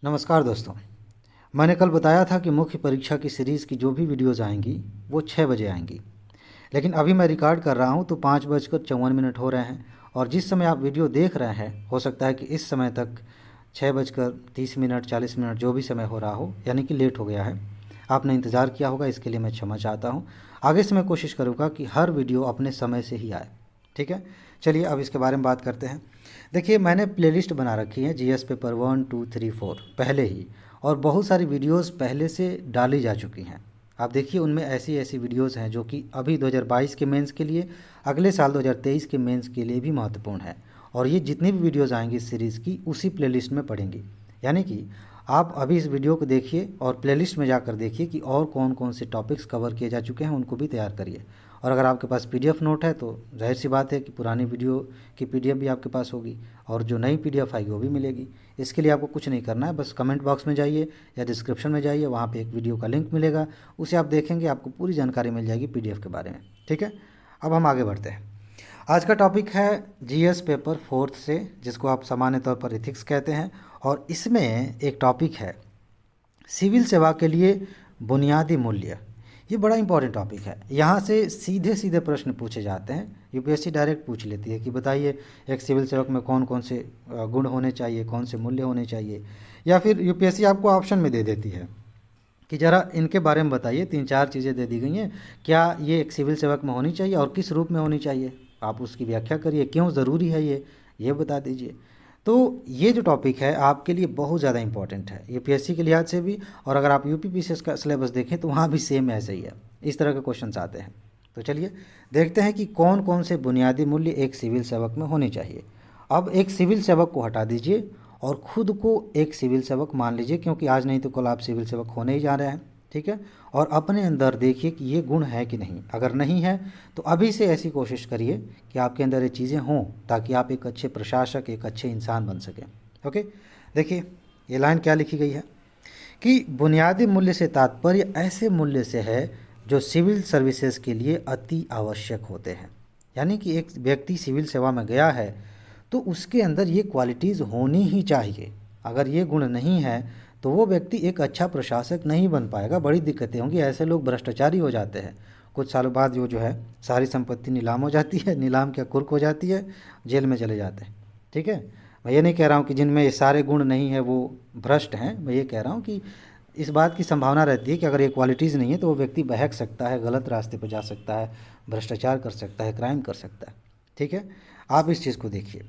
नमस्कार दोस्तों। मैंने कल बताया था कि मुख्य परीक्षा की सीरीज़ की जो भी वीडियोज़ आएंगी वो 6 बजे आएंगी, लेकिन अभी मैं रिकॉर्ड कर रहा हूँ तो 5:54 हो रहे हैं और जिस समय आप वीडियो देख रहे हैं हो सकता है कि इस समय तक 6:30 40 जो भी समय हो रहा हो, यानी कि लेट हो गया है। आपने इंतज़ार किया होगा, इसके लिए मैं क्षमा चाहता हूँ। आगे से मैं कोशिश करूँगा कि हर वीडियो अपने समय से ही आए, ठीक है। चलिए अब इसके बारे में बात करते हैं। देखिए, मैंने प्लेलिस्ट बना रखी है जीएस पेपर 1 2 3 4 पहले ही, और बहुत सारी वीडियोस पहले से डाली जा चुकी हैं। आप देखिए, उनमें ऐसी ऐसी वीडियोस हैं जो कि अभी 2022 के मेंस के लिए, अगले साल 2023 के मेंस के लिए भी महत्वपूर्ण है। और ये जितनी भी वीडियोस आएंगी इस सीरीज़ की उसी प्लेलिस्ट में पड़ेंगी। यानी कि आप अभी इस वीडियो को देखिए और प्लेलिस्ट में जाकर देखिए कि और कौन कौन से टॉपिक्स कवर किए जा चुके हैं, उनको भी तैयार करिए। और अगर आपके पास पीडीएफ नोट है तो जाहिर सी बात है कि पुरानी वीडियो की पीडीएफ भी आपके पास होगी और जो नई पीडीएफ आएगी वो भी मिलेगी। इसके लिए आपको कुछ नहीं करना है, बस कमेंट बॉक्स में जाइए या डिस्क्रिप्शन में जाइए, वहाँ पे एक वीडियो का लिंक मिलेगा, उसे आप देखेंगे, आपको पूरी जानकारी मिल जाएगी पीडीएफ के बारे में। ठीक है, अब हम आगे बढ़ते हैं। आज का टॉपिक है जीएस पेपर 4 से, जिसको आप सामान्य तौर पर इथिक्स कहते हैं। और इसमें एक टॉपिक है सिविल सेवा के लिए बुनियादी मूल्य। ये बड़ा इंपॉर्टेंट टॉपिक है। यहाँ से सीधे सीधे प्रश्न पूछे जाते हैं। यूपीएससी डायरेक्ट पूछ लेती है कि बताइए एक सिविल सेवक में कौन कौन से गुण होने चाहिए, कौन से मूल्य होने चाहिए। या फिर यूपीएससी आपको ऑप्शन में दे देती है कि ज़रा इनके बारे में बताइए। 3-4 चीज़ें दे दी गई हैं, क्या ये एक सिविल सेवक में होनी चाहिए और किस रूप में होनी चाहिए, आप उसकी व्याख्या करिए, क्यों ज़रूरी है ये बता दीजिए। तो ये जो टॉपिक है आपके लिए बहुत ज़्यादा इंपॉर्टेंट है यूपीएससी के लिहाज से भी, और अगर आप यूपीपीसीएस का सिलेबस देखें तो वहाँ भी सेम ऐसे ही है, इस तरह के क्वेश्चंस आते हैं। तो चलिए देखते हैं कि कौन कौन से बुनियादी मूल्य एक सिविल सेवक में होने चाहिए। अब एक सिविल सेवक को हटा दीजिए और ख़ुद को एक सिविल सेवक मान लीजिए, क्योंकि आज नहीं तो कल आप सिविल सेवक होने ही जा रहे हैं, ठीक है। और अपने अंदर देखिए कि ये गुण है कि नहीं। अगर नहीं है तो अभी से ऐसी कोशिश करिए कि आपके अंदर ये चीज़ें हों, ताकि आप एक अच्छे प्रशासक, एक अच्छे इंसान बन सकें। ओके, देखिए ये लाइन क्या लिखी गई है कि बुनियादी मूल्य से तात्पर्य ऐसे मूल्य से है जो सिविल सर्विसेज के लिए अति आवश्यक होते हैं। यानी कि एक व्यक्ति सिविल सेवा में गया है तो उसके अंदर ये क्वालिटीज़ होनी ही चाहिए। अगर ये गुण नहीं है तो वो व्यक्ति एक अच्छा प्रशासक नहीं बन पाएगा, बड़ी दिक्कतें होंगी। ऐसे लोग भ्रष्टाचारी हो जाते हैं, कुछ सालों बाद जो है सारी संपत्ति नीलाम हो जाती है, नीलाम क्या कुर्क हो जाती है, जेल में चले जाते हैं। ठीक है, मैं ये नहीं कह रहा हूँ कि जिनमें ये सारे गुण नहीं है वो भ्रष्ट हैं, मैं ये कह रहा हूँ कि इस बात की संभावना रहती है कि अगर ये क्वालिटीज़ नहीं है तो वो व्यक्ति बहक सकता है, गलत रास्ते पर जा सकता है, भ्रष्टाचार कर सकता है, क्राइम कर सकता है। ठीक है, आप इस चीज़ को देखिए।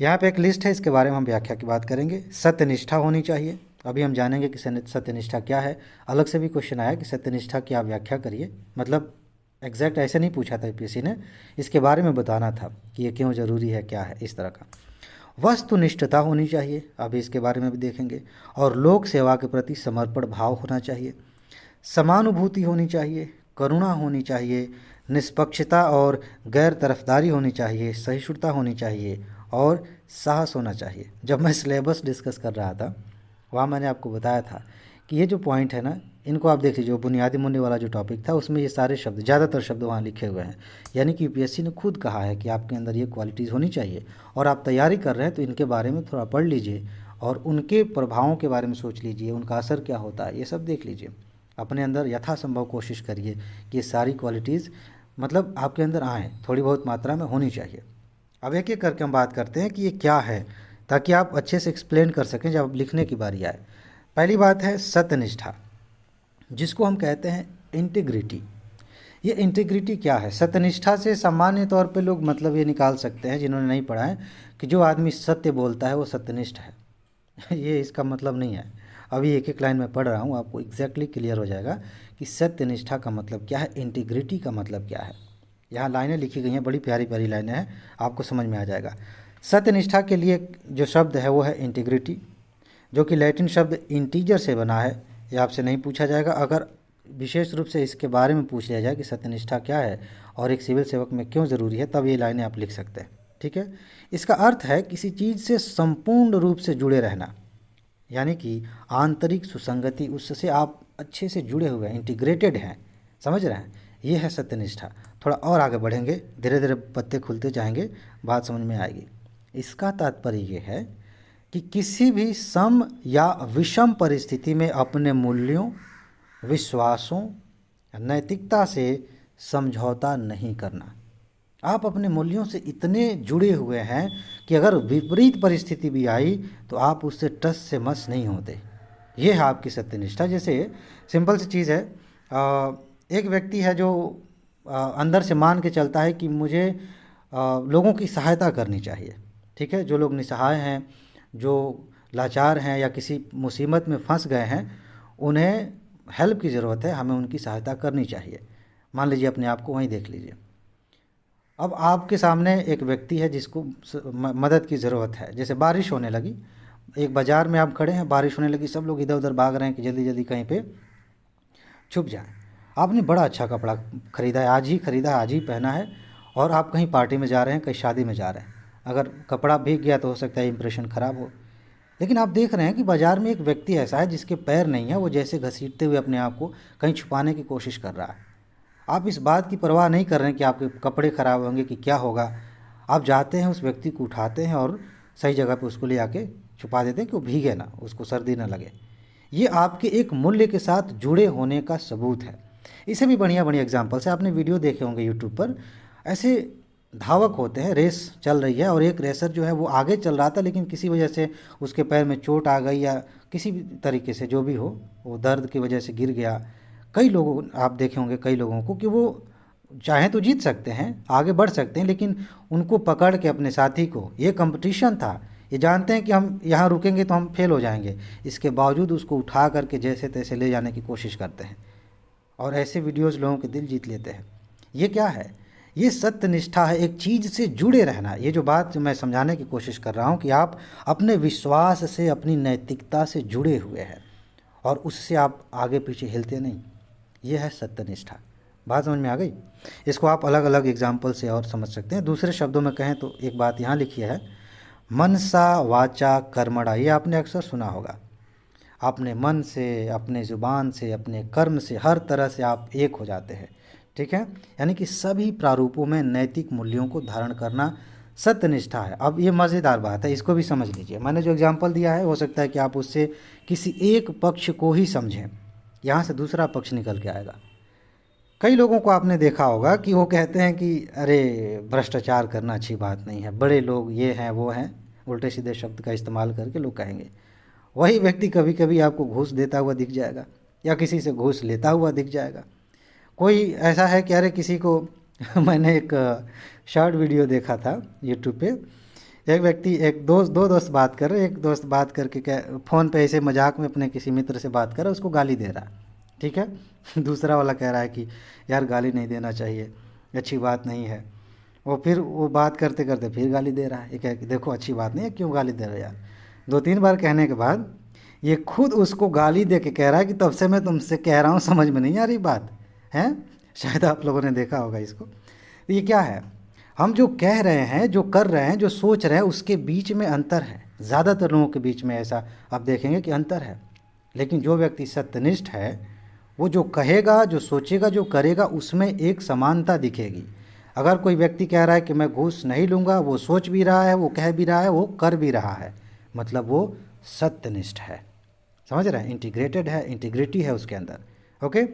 यहाँ पे एक लिस्ट है, इसके बारे में हम व्याख्या की बात करेंगे। सत्यनिष्ठा होनी चाहिए, अभी हम जानेंगे कि सत्यनिष्ठा क्या है। अलग से भी क्वेश्चन आया कि सत्यनिष्ठा की आप व्याख्या करिए, मतलब एग्जैक्ट ऐसे नहीं पूछा था यूपीएससी ने, इसके बारे में बताना था कि ये क्यों ज़रूरी है, क्या है, इस तरह का। वस्तुनिष्ठता होनी चाहिए, अभी इसके बारे में भी देखेंगे। और लोक सेवा के प्रति समर्पण भाव होना चाहिए। समानुभूति होनी चाहिए, करुणा होनी चाहिए, निष्पक्षता और गैर तरफदारी होनी चाहिए, सहिष्णुता होनी चाहिए और साहस होना चाहिए। जब मैं सिलेबस डिस्कस कर रहा था वहाँ मैंने आपको बताया था कि ये जो पॉइंट है ना, इनको आप देख लीजिए। जो बुनियादी मूल्य वाला जो टॉपिक था उसमें ये सारे शब्द, ज़्यादातर शब्द वहाँ लिखे हुए हैं। यानी कि यूपीएससी ने खुद कहा है कि आपके अंदर ये क्वालिटीज़ होनी चाहिए, और आप तैयारी कर रहे हैं तो इनके बारे में थोड़ा पढ़ लीजिए और उनके प्रभावों के बारे में सोच लीजिए, उनका असर क्या होता है, ये सब देख लीजिए। अपने अंदर यथासंभव कोशिश करिए कि ये सारी क्वालिटीज़ मतलब आपके अंदर आएँ, थोड़ी बहुत मात्रा में होनी चाहिए। अब एक एक करके हम बात करते हैं कि ये क्या है, ताकि आप अच्छे से एक्सप्लेन कर सकें जब लिखने की बारी आए। पहली बात है सत्यनिष्ठा, जिसको हम कहते हैं इंटीग्रिटी। ये इंटीग्रिटी क्या है? सत्यनिष्ठा से सामान्य तौर पे लोग मतलब ये निकाल सकते हैं, जिन्होंने नहीं पढ़ा है, कि जो आदमी सत्य बोलता है वो सत्यनिष्ठ है। ये इसका मतलब नहीं है। अभी एक एक लाइन में पढ़ रहा हूँ, आपको एग्जैक्टली क्लियर हो जाएगा कि सत्यनिष्ठा का मतलब क्या है, इंटीग्रिटी का मतलब क्या है। यहाँ लाइनें लिखी गई हैं, बड़ी प्यारी प्यारी लाइनें हैं, आपको समझ में आ जाएगा। सत्यनिष्ठा के लिए जो शब्द है वो है इंटीग्रिटी, जो कि लैटिन शब्द इंटीजर से बना है। ये आपसे नहीं पूछा जाएगा। अगर विशेष रूप से इसके बारे में पूछ लिया जाए कि सत्यनिष्ठा क्या है और एक सिविल सेवक में क्यों ज़रूरी है, तब ये लाइनें आप लिख सकते हैं। ठीक है, इसका अर्थ है किसी चीज़ से संपूर्ण रूप से जुड़े रहना, यानी कि आंतरिक सुसंगति, उससे आप अच्छे से जुड़े हुए हैं, इंटीग्रेटेड हैं, समझ रहे हैं, ये है सत्यनिष्ठा। थोड़ा और आगे बढ़ेंगे, धीरे धीरे पत्ते खुलते जाएंगे, बात समझ में आएगी। इसका तात्पर्य ये है कि किसी भी सम या विषम परिस्थिति में अपने मूल्यों, विश्वासों, नैतिकता से समझौता नहीं करना। आप अपने मूल्यों से इतने जुड़े हुए हैं कि अगर विपरीत परिस्थिति भी आई तो आप उससे टस से मस नहीं होते। ये है आपकी सत्यनिष्ठा। जैसे सिंपल सी चीज़ है, एक व्यक्ति है जो अंदर से मान के चलता है कि मुझे लोगों की सहायता करनी चाहिए। ठीक है, जो लोग निसहाय हैं, जो लाचार हैं या किसी मुसीबत में फंस गए हैं, उन्हें हेल्प की ज़रूरत है, हमें उनकी सहायता करनी चाहिए। मान लीजिए अपने आप को वहीं देख लीजिए। अब आपके सामने एक व्यक्ति है जिसको मदद की ज़रूरत है। जैसे बारिश होने लगी, एक बाज़ार में आप खड़े हैं, बारिश होने लगी, सब लोग इधर उधर भाग रहे हैं कि जल्दी जल्दी कहीं पे छुप जाएं। आपने बड़ा अच्छा कपड़ा ख़रीदा है, आज ही ख़रीदा है, आज ही पहना है, और आप कहीं पार्टी में जा रहे हैं, कहीं शादी में जा रहे हैं। अगर कपड़ा भीग गया तो हो सकता है इंप्रेशन ख़राब हो। लेकिन आप देख रहे हैं कि बाज़ार में एक व्यक्ति ऐसा है जिसके पैर नहीं है, वो जैसे घसीटते हुए अपने आप को कहीं छुपाने की कोशिश कर रहा है। आप इस बात की परवाह नहीं कर रहे हैं कि आपके कपड़े ख़राब होंगे कि क्या होगा। आप जाते हैं, उस व्यक्ति को उठाते हैं और सही जगह पे उसको ले आके छुपा देते हैं कि वो भीगे ना, उसको सर्दी ना लगे। ये आपके एक मूल्य के साथ जुड़े होने का सबूत है। इसे भी बढ़िया बढ़िया एग्जाम्पल्स है, आपने वीडियो देखे होंगे यूट्यूब पर। ऐसे धावक होते हैं, रेस चल रही है और एक रेसर जो है वो आगे चल रहा था, लेकिन किसी वजह से उसके पैर में चोट आ गई या किसी भी तरीके से जो भी हो, वो दर्द की वजह से गिर गया। कई लोगों, आप देखे होंगे कई लोगों को कि वो चाहें तो जीत सकते हैं, आगे बढ़ सकते हैं, लेकिन उनको पकड़ के अपने साथी को, ये कंपटीशन था, ये जानते हैं कि हम यहाँ रुकेंगे तो हम फेल हो जाएंगे, इसके बावजूद उसको उठा करके जैसे तैसे ले जाने की कोशिश करते हैं। और ऐसे वीडियोज़ लोगों के दिल जीत लेते हैं। ये क्या है? ये सत्यनिष्ठा है, एक चीज़ से जुड़े रहना। ये जो बात मैं समझाने की कोशिश कर रहा हूँ कि आप अपने विश्वास से, अपनी नैतिकता से जुड़े हुए हैं और उससे आप आगे पीछे हिलते नहीं। ये है सत्यनिष्ठा। बात समझ में आ गई? इसको आप अलग अलग एग्जाम्पल से और समझ सकते हैं। दूसरे शब्दों में कहें तो एक बात यहाँ लिखी है, मनसा वाचा कर्मणा। ये आपने अक्सर सुना होगा। अपने मन से, अपने ज़ुबान से, अपने कर्म से, हर तरह से आप एक हो जाते हैं। ठीक है, यानी कि सभी प्रारूपों में नैतिक मूल्यों को धारण करना सत्यनिष्ठा है। अब ये मज़ेदार बात है, इसको भी समझ लीजिए। मैंने जो एग्जाम्पल दिया है, हो सकता है कि आप उससे किसी एक पक्ष को ही समझें, यहाँ से दूसरा पक्ष निकल के आएगा। कई लोगों को आपने देखा होगा कि वो कहते हैं कि अरे भ्रष्टाचार करना अच्छी बात नहीं है, बड़े लोग ये हैं वो हैं, उल्टे सीधे शब्द का इस्तेमाल करके लोग कहेंगे। वही व्यक्ति कभी कभी आपको घूस देता हुआ दिख जाएगा या किसी से घूस लेता हुआ दिख जाएगा। कोई ऐसा है कि अरे किसी को मैंने एक शॉर्ट वीडियो देखा था यूट्यूब पे, एक व्यक्ति, एक दो दोस्त बात कर रहे, एक दोस्त बात करके फ़ोन पे ऐसे मजाक में अपने किसी मित्र से बात कर रहा है, उसको गाली दे रहा। ठीक है, दूसरा वाला कह रहा है कि यार गाली नहीं देना चाहिए, अच्छी बात नहीं है। फिर वो बात करते करते फिर गाली दे रहा है। ये कह कि देखो अच्छी बात नहीं है, क्यों गाली दे रहे हो यार। 2-3 बार कहने के बाद ये खुद उसको गाली दे के कह रहा है कि तब से मैं तुमसे कह रहा हूँ, समझ में नहीं आ रही बात है। शायद आप लोगों ने देखा होगा इसको। ये क्या है? हम जो कह रहे हैं, जो कर रहे हैं, जो सोच रहे हैं, उसके बीच में अंतर है। ज़्यादातर लोगों के बीच में ऐसा आप देखेंगे कि अंतर है। लेकिन जो व्यक्ति सत्यनिष्ठ है, वो जो कहेगा, जो सोचेगा, जो करेगा, उसमें एक समानता दिखेगी। अगर कोई व्यक्ति कह रहा है कि मैं घूस नहीं लूँगा, वो सोच भी रहा है, वो कह भी रहा है, वो कर भी रहा है, मतलब वो सत्यनिष्ठ है। समझ रहे हैं? इंटीग्रेटेड है, इंटीग्रिटी है उसके अंदर। ओके।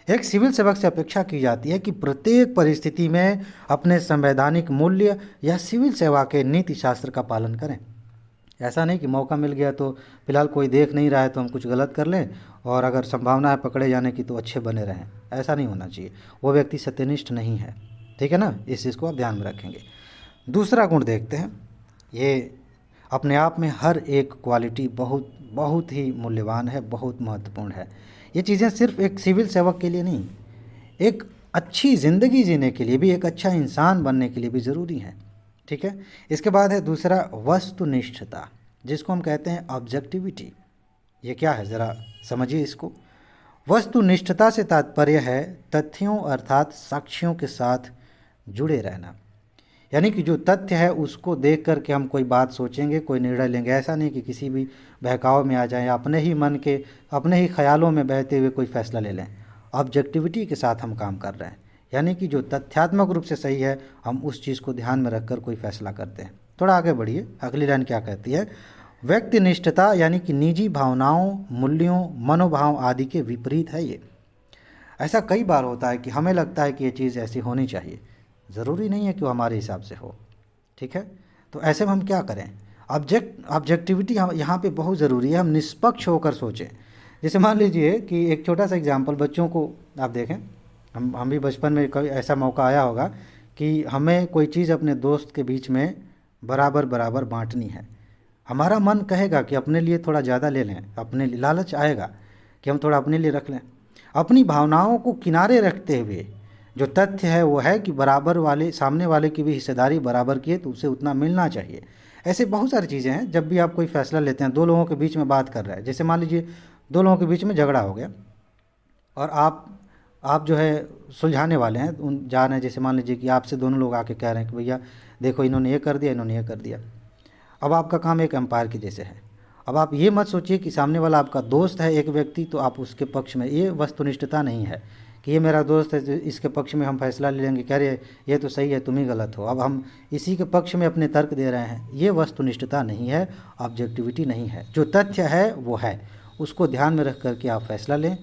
एक सिविल सेवक से अपेक्षा की जाती है कि प्रत्येक परिस्थिति में अपने संवैधानिक मूल्य या सिविल सेवा के नीति शास्त्र का पालन करें। ऐसा नहीं कि मौका मिल गया तो फिलहाल कोई देख नहीं रहा है तो हम कुछ गलत कर लें, और अगर संभावना है पकड़े जाने की तो अच्छे बने रहें। ऐसा नहीं होना चाहिए। वो व्यक्ति सत्यनिष्ठ नहीं है। ठीक है ना? इस चीज़ को आप ध्यान में रखेंगे। दूसरा गुण देखते हैं। ये अपने आप में हर एक क्वालिटी बहुत बहुत ही मूल्यवान है, बहुत महत्वपूर्ण है। ये चीज़ें सिर्फ एक सिविल सेवक के लिए नहीं, एक अच्छी ज़िंदगी जीने के लिए भी, एक अच्छा इंसान बनने के लिए भी ज़रूरी है। ठीक है। इसके बाद है दूसरा, वस्तुनिष्ठता, जिसको हम कहते हैं ऑब्जेक्टिविटी। ये क्या है, ज़रा समझिए इसको। वस्तुनिष्ठता से तात्पर्य है तथ्यों अर्थात साक्ष्यों के साथ जुड़े रहना। यानी कि जो तथ्य है उसको देख कर के हम कोई बात सोचेंगे, कोई निर्णय लेंगे। ऐसा नहीं कि किसी भी बहकाव में आ जाएं या अपने ही मन के, अपने ही ख्यालों में बहते हुए कोई फैसला ले लें। ऑब्जेक्टिविटी के साथ हम काम कर रहे हैं, यानी कि जो तथ्यात्मक रूप से सही है, हम उस चीज़ को ध्यान में रखकर कोई फैसला करते हैं। थोड़ा आगे बढ़िए, अगली लाइन क्या कहती है? व्यक्तिनिष्ठता यानी कि निजी भावनाओं, मूल्यों, मनोभाव आदि के विपरीत है ये। ऐसा कई बार होता है कि हमें लगता है कि ये चीज़ ऐसी होनी चाहिए, ज़रूरी नहीं है कि वो हमारे हिसाब से हो। ठीक है, तो ऐसे में हम क्या करें? ऑब्जेक्टिविटी यहाँ पे बहुत ज़रूरी है। हम निष्पक्ष होकर सोचें। जैसे मान लीजिए कि एक छोटा सा एग्जांपल, बच्चों को आप देखें, हम भी बचपन में कभी ऐसा मौका आया होगा कि हमें कोई चीज़ अपने दोस्त के बीच में बराबर बराबर बांटनी है। हमारा मन कहेगा कि अपने लिए थोड़ा ज़्यादा ले लें, अपने लिए लालच आएगा कि हम थोड़ा अपने लिए रख लें। अपनी भावनाओं को किनारे रखते हुए जो तथ्य है वो है कि बराबर वाले, सामने वाले की भी हिस्सेदारी बराबर की है तो उसे उतना मिलना चाहिए। ऐसे बहुत सारी चीज़ें हैं। जब भी आप कोई फैसला लेते हैं, दो लोगों के बीच में बात कर रहे हैं, जैसे मान लीजिए दो लोगों के बीच में झगड़ा हो गया और आप जो है सुलझाने वाले हैं, उन जा रहे हैं, जैसे मान लीजिए कि आपसे दोनों लोग आके कह रहे हैं कि भैया देखो इन्होंने ये कर दिया, इन्होंने ये कर दिया। अब आपका काम एक एम्पायर के जैसे है। अब आप ये मत सोचिए कि सामने वाला आपका दोस्त है एक व्यक्ति तो आप उसके पक्ष में, ये वस्तुनिष्ठता नहीं है कि ये मेरा दोस्त है इसके पक्ष में हम फैसला ले लेंगे, कह रहे ये तो सही है तुम ही गलत हो, अब हम इसी के पक्ष में अपने तर्क दे रहे हैं। ये वस्तुनिष्ठता नहीं है, ऑब्जेक्टिविटी नहीं है। जो तथ्य है वो है, उसको ध्यान में रख करके आप फैसला लें,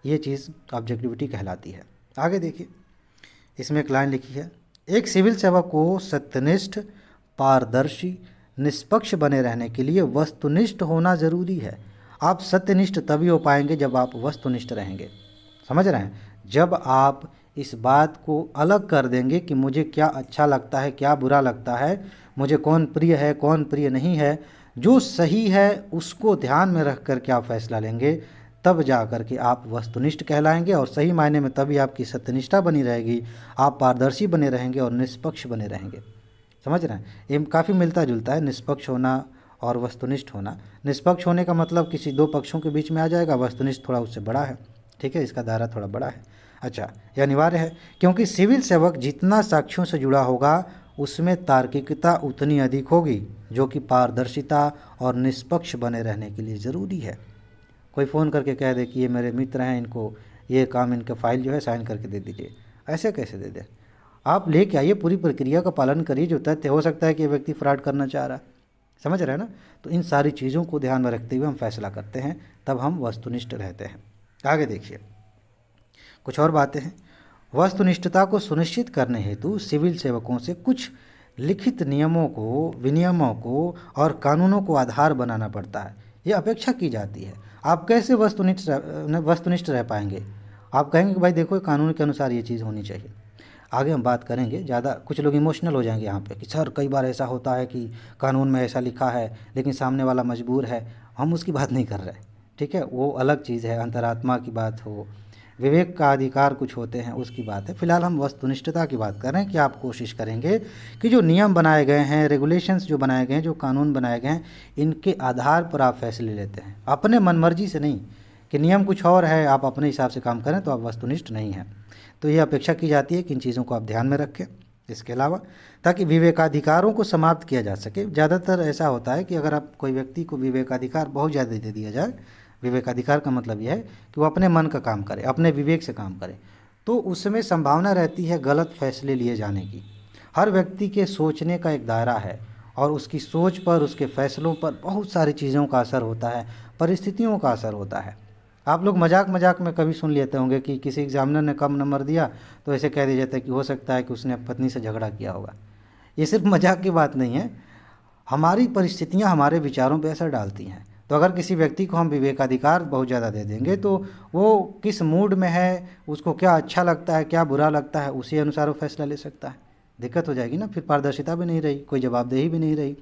ये चीज़ ऑब्जेक्टिविटी कहलाती है। आगे देखिए, इसमें एक लाइन लिखी है, एक सिविल सेवक को सत्यनिष्ठ, पारदर्शी, निष्पक्ष बने रहने के लिए वस्तुनिष्ठ होना ज़रूरी है। आप सत्यनिष्ठ तभी हो पाएंगे जब आप वस्तुनिष्ठ रहेंगे। समझ रहे हैं? जब आप इस बात को अलग कर देंगे कि मुझे क्या अच्छा लगता है, क्या बुरा लगता है, मुझे कौन प्रिय है, कौन प्रिय नहीं है, जो सही है उसको ध्यान में रख कर के आप फैसला लेंगे, तब जा कर के आप वस्तुनिष्ठ कहलाएंगे। और सही मायने में तभी आपकी सत्यनिष्ठा बनी रहेगी, आप पारदर्शी बने रहेंगे और निष्पक्ष बने रहेंगे। समझ रहे हैं? ये काफ़ी मिलता जुलता है, निष्पक्ष होना और वस्तुनिष्ठ होना। निष्पक्ष होने का मतलब किसी दो पक्षों के बीच में आ जाएगा, वस्तुनिष्ठ थोड़ा उससे बड़ा है। ठीक है, इसका दायरा थोड़ा बड़ा है। अच्छा, यह अनिवार्य है क्योंकि सिविल सेवक जितना साक्ष्यों से जुड़ा होगा उसमें तार्किकता उतनी अधिक होगी, जो कि पारदर्शिता और निष्पक्ष बने रहने के लिए ज़रूरी है। कोई फ़ोन करके कह दे कि ये मेरे मित्र हैं, इनको ये काम, इनका फाइल जो है साइन करके दे दीजिए, ऐसे कैसे दे दे? आप लेके आइए, पूरी प्रक्रिया का पालन करिए। जो तथ्य हो सकता है कि ये व्यक्ति फ्रॉड करना चाह रहा है, समझ रहे हैं ना? तो इन सारी चीज़ों को ध्यान में रखते हुए हम फैसला करते हैं, तब हम वस्तुनिष्ठ रहते हैं। आगे देखिए, कुछ और बातें हैं। वस्तुनिष्ठता को सुनिश्चित करने हेतु सिविल सेवकों से कुछ लिखित नियमों को, विनियमों को और कानूनों को आधार बनाना पड़ता है। ये अपेक्षा की जाती है। आप कैसे वस्तुनिष्ठ रह पाएंगे? आप कहेंगे कि भाई देखो कानून के अनुसार ये चीज़ होनी चाहिए। आगे हम बात करेंगे, ज़्यादा कुछ लोग इमोशनल हो जाएंगे यहाँ पे कि सर कई बार ऐसा होता है कि कानून में ऐसा लिखा है लेकिन सामने वाला मजबूर है। हम उसकी बात नहीं कर रहे, ठीक है, वो अलग चीज़ है। अंतरात्मा की बात हो, विवेक का अधिकार कुछ होते हैं, उसकी बात है। फिलहाल हम वस्तुनिष्ठता की बात कर रहे हैं कि आप कोशिश करेंगे कि जो नियम बनाए गए हैं, रेगुलेशंस जो बनाए गए हैं, जो कानून बनाए गए हैं, इनके आधार पर आप फैसले लेते हैं, अपने मनमर्जी से नहीं कि नियम कुछ और है आप अपने हिसाब से काम करें तो आप वस्तुनिष्ठ नहीं हैं। तो ये अपेक्षा की जाती है कि इन चीज़ों को आप ध्यान में रखें। इसके अलावा ताकि विवेकाधिकारों को समाप्त किया जा सके। ज़्यादातर ऐसा होता है कि अगर आप कोई व्यक्ति को विवेकाधिकार बहुत ज़्यादा दे दिया जाए, विवेकाधिकार का मतलब यह है कि वो अपने मन का काम करे, अपने विवेक से काम करे, तो उसमें संभावना रहती है गलत फैसले लिए जाने की। हर व्यक्ति के सोचने का एक दायरा है और उसकी सोच पर, उसके फैसलों पर बहुत सारी चीज़ों का असर होता है, परिस्थितियों का असर होता है। आप लोग मजाक मजाक में कभी सुन लेते होंगे कि किसी एग्जामिनर ने कम नंबर दिया तो ऐसे कह दिया जाता है कि हो सकता है कि उसने पत्नी से झगड़ा किया होगा। ये सिर्फ मजाक की बात नहीं है, हमारी परिस्थितियां हमारे विचारों पर असर डालती हैं। तो अगर किसी व्यक्ति को हम विवेकाधिकार बहुत ज़्यादा दे देंगे तो वो किस मूड में है, उसको क्या अच्छा लगता है, क्या बुरा लगता है, उसी अनुसार वो फैसला ले सकता है। दिक्कत हो जाएगी ना, फिर पारदर्शिता भी नहीं रही, कोई जवाबदेही भी नहीं रही,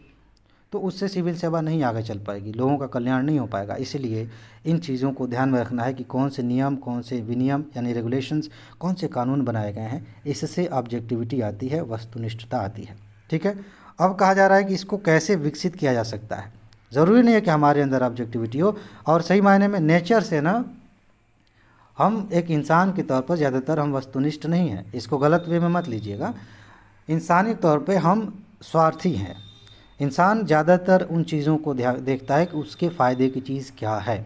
तो उससे सिविल सेवा नहीं आगे चल पाएगी, लोगों का कल्याण नहीं हो पाएगा। इसलिए इन चीज़ों को ध्यान में रखना है कि कौन से नियम, कौन से विनियम यानी रेगुलेशंस, कौन से कानून बनाए गए हैं। इससे ऑब्जेक्टिविटी आती है, वस्तुनिष्ठता आती है। ठीक है, अब कहा जा रहा है कि इसको कैसे विकसित किया जा सकता है। ज़रूरी नहीं है कि हमारे अंदर ऑब्जेक्टिविटी हो, और सही मायने में नेचर से ना हम एक इंसान के तौर पर ज़्यादातर हम वस्तुनिष्ठ नहीं हैं। इसको गलत वे में मत लीजिएगा। इंसानी तौर पे हम स्वार्थी हैं। इंसान ज़्यादातर उन चीज़ों को देखता है कि उसके फ़ायदे की चीज़ क्या है,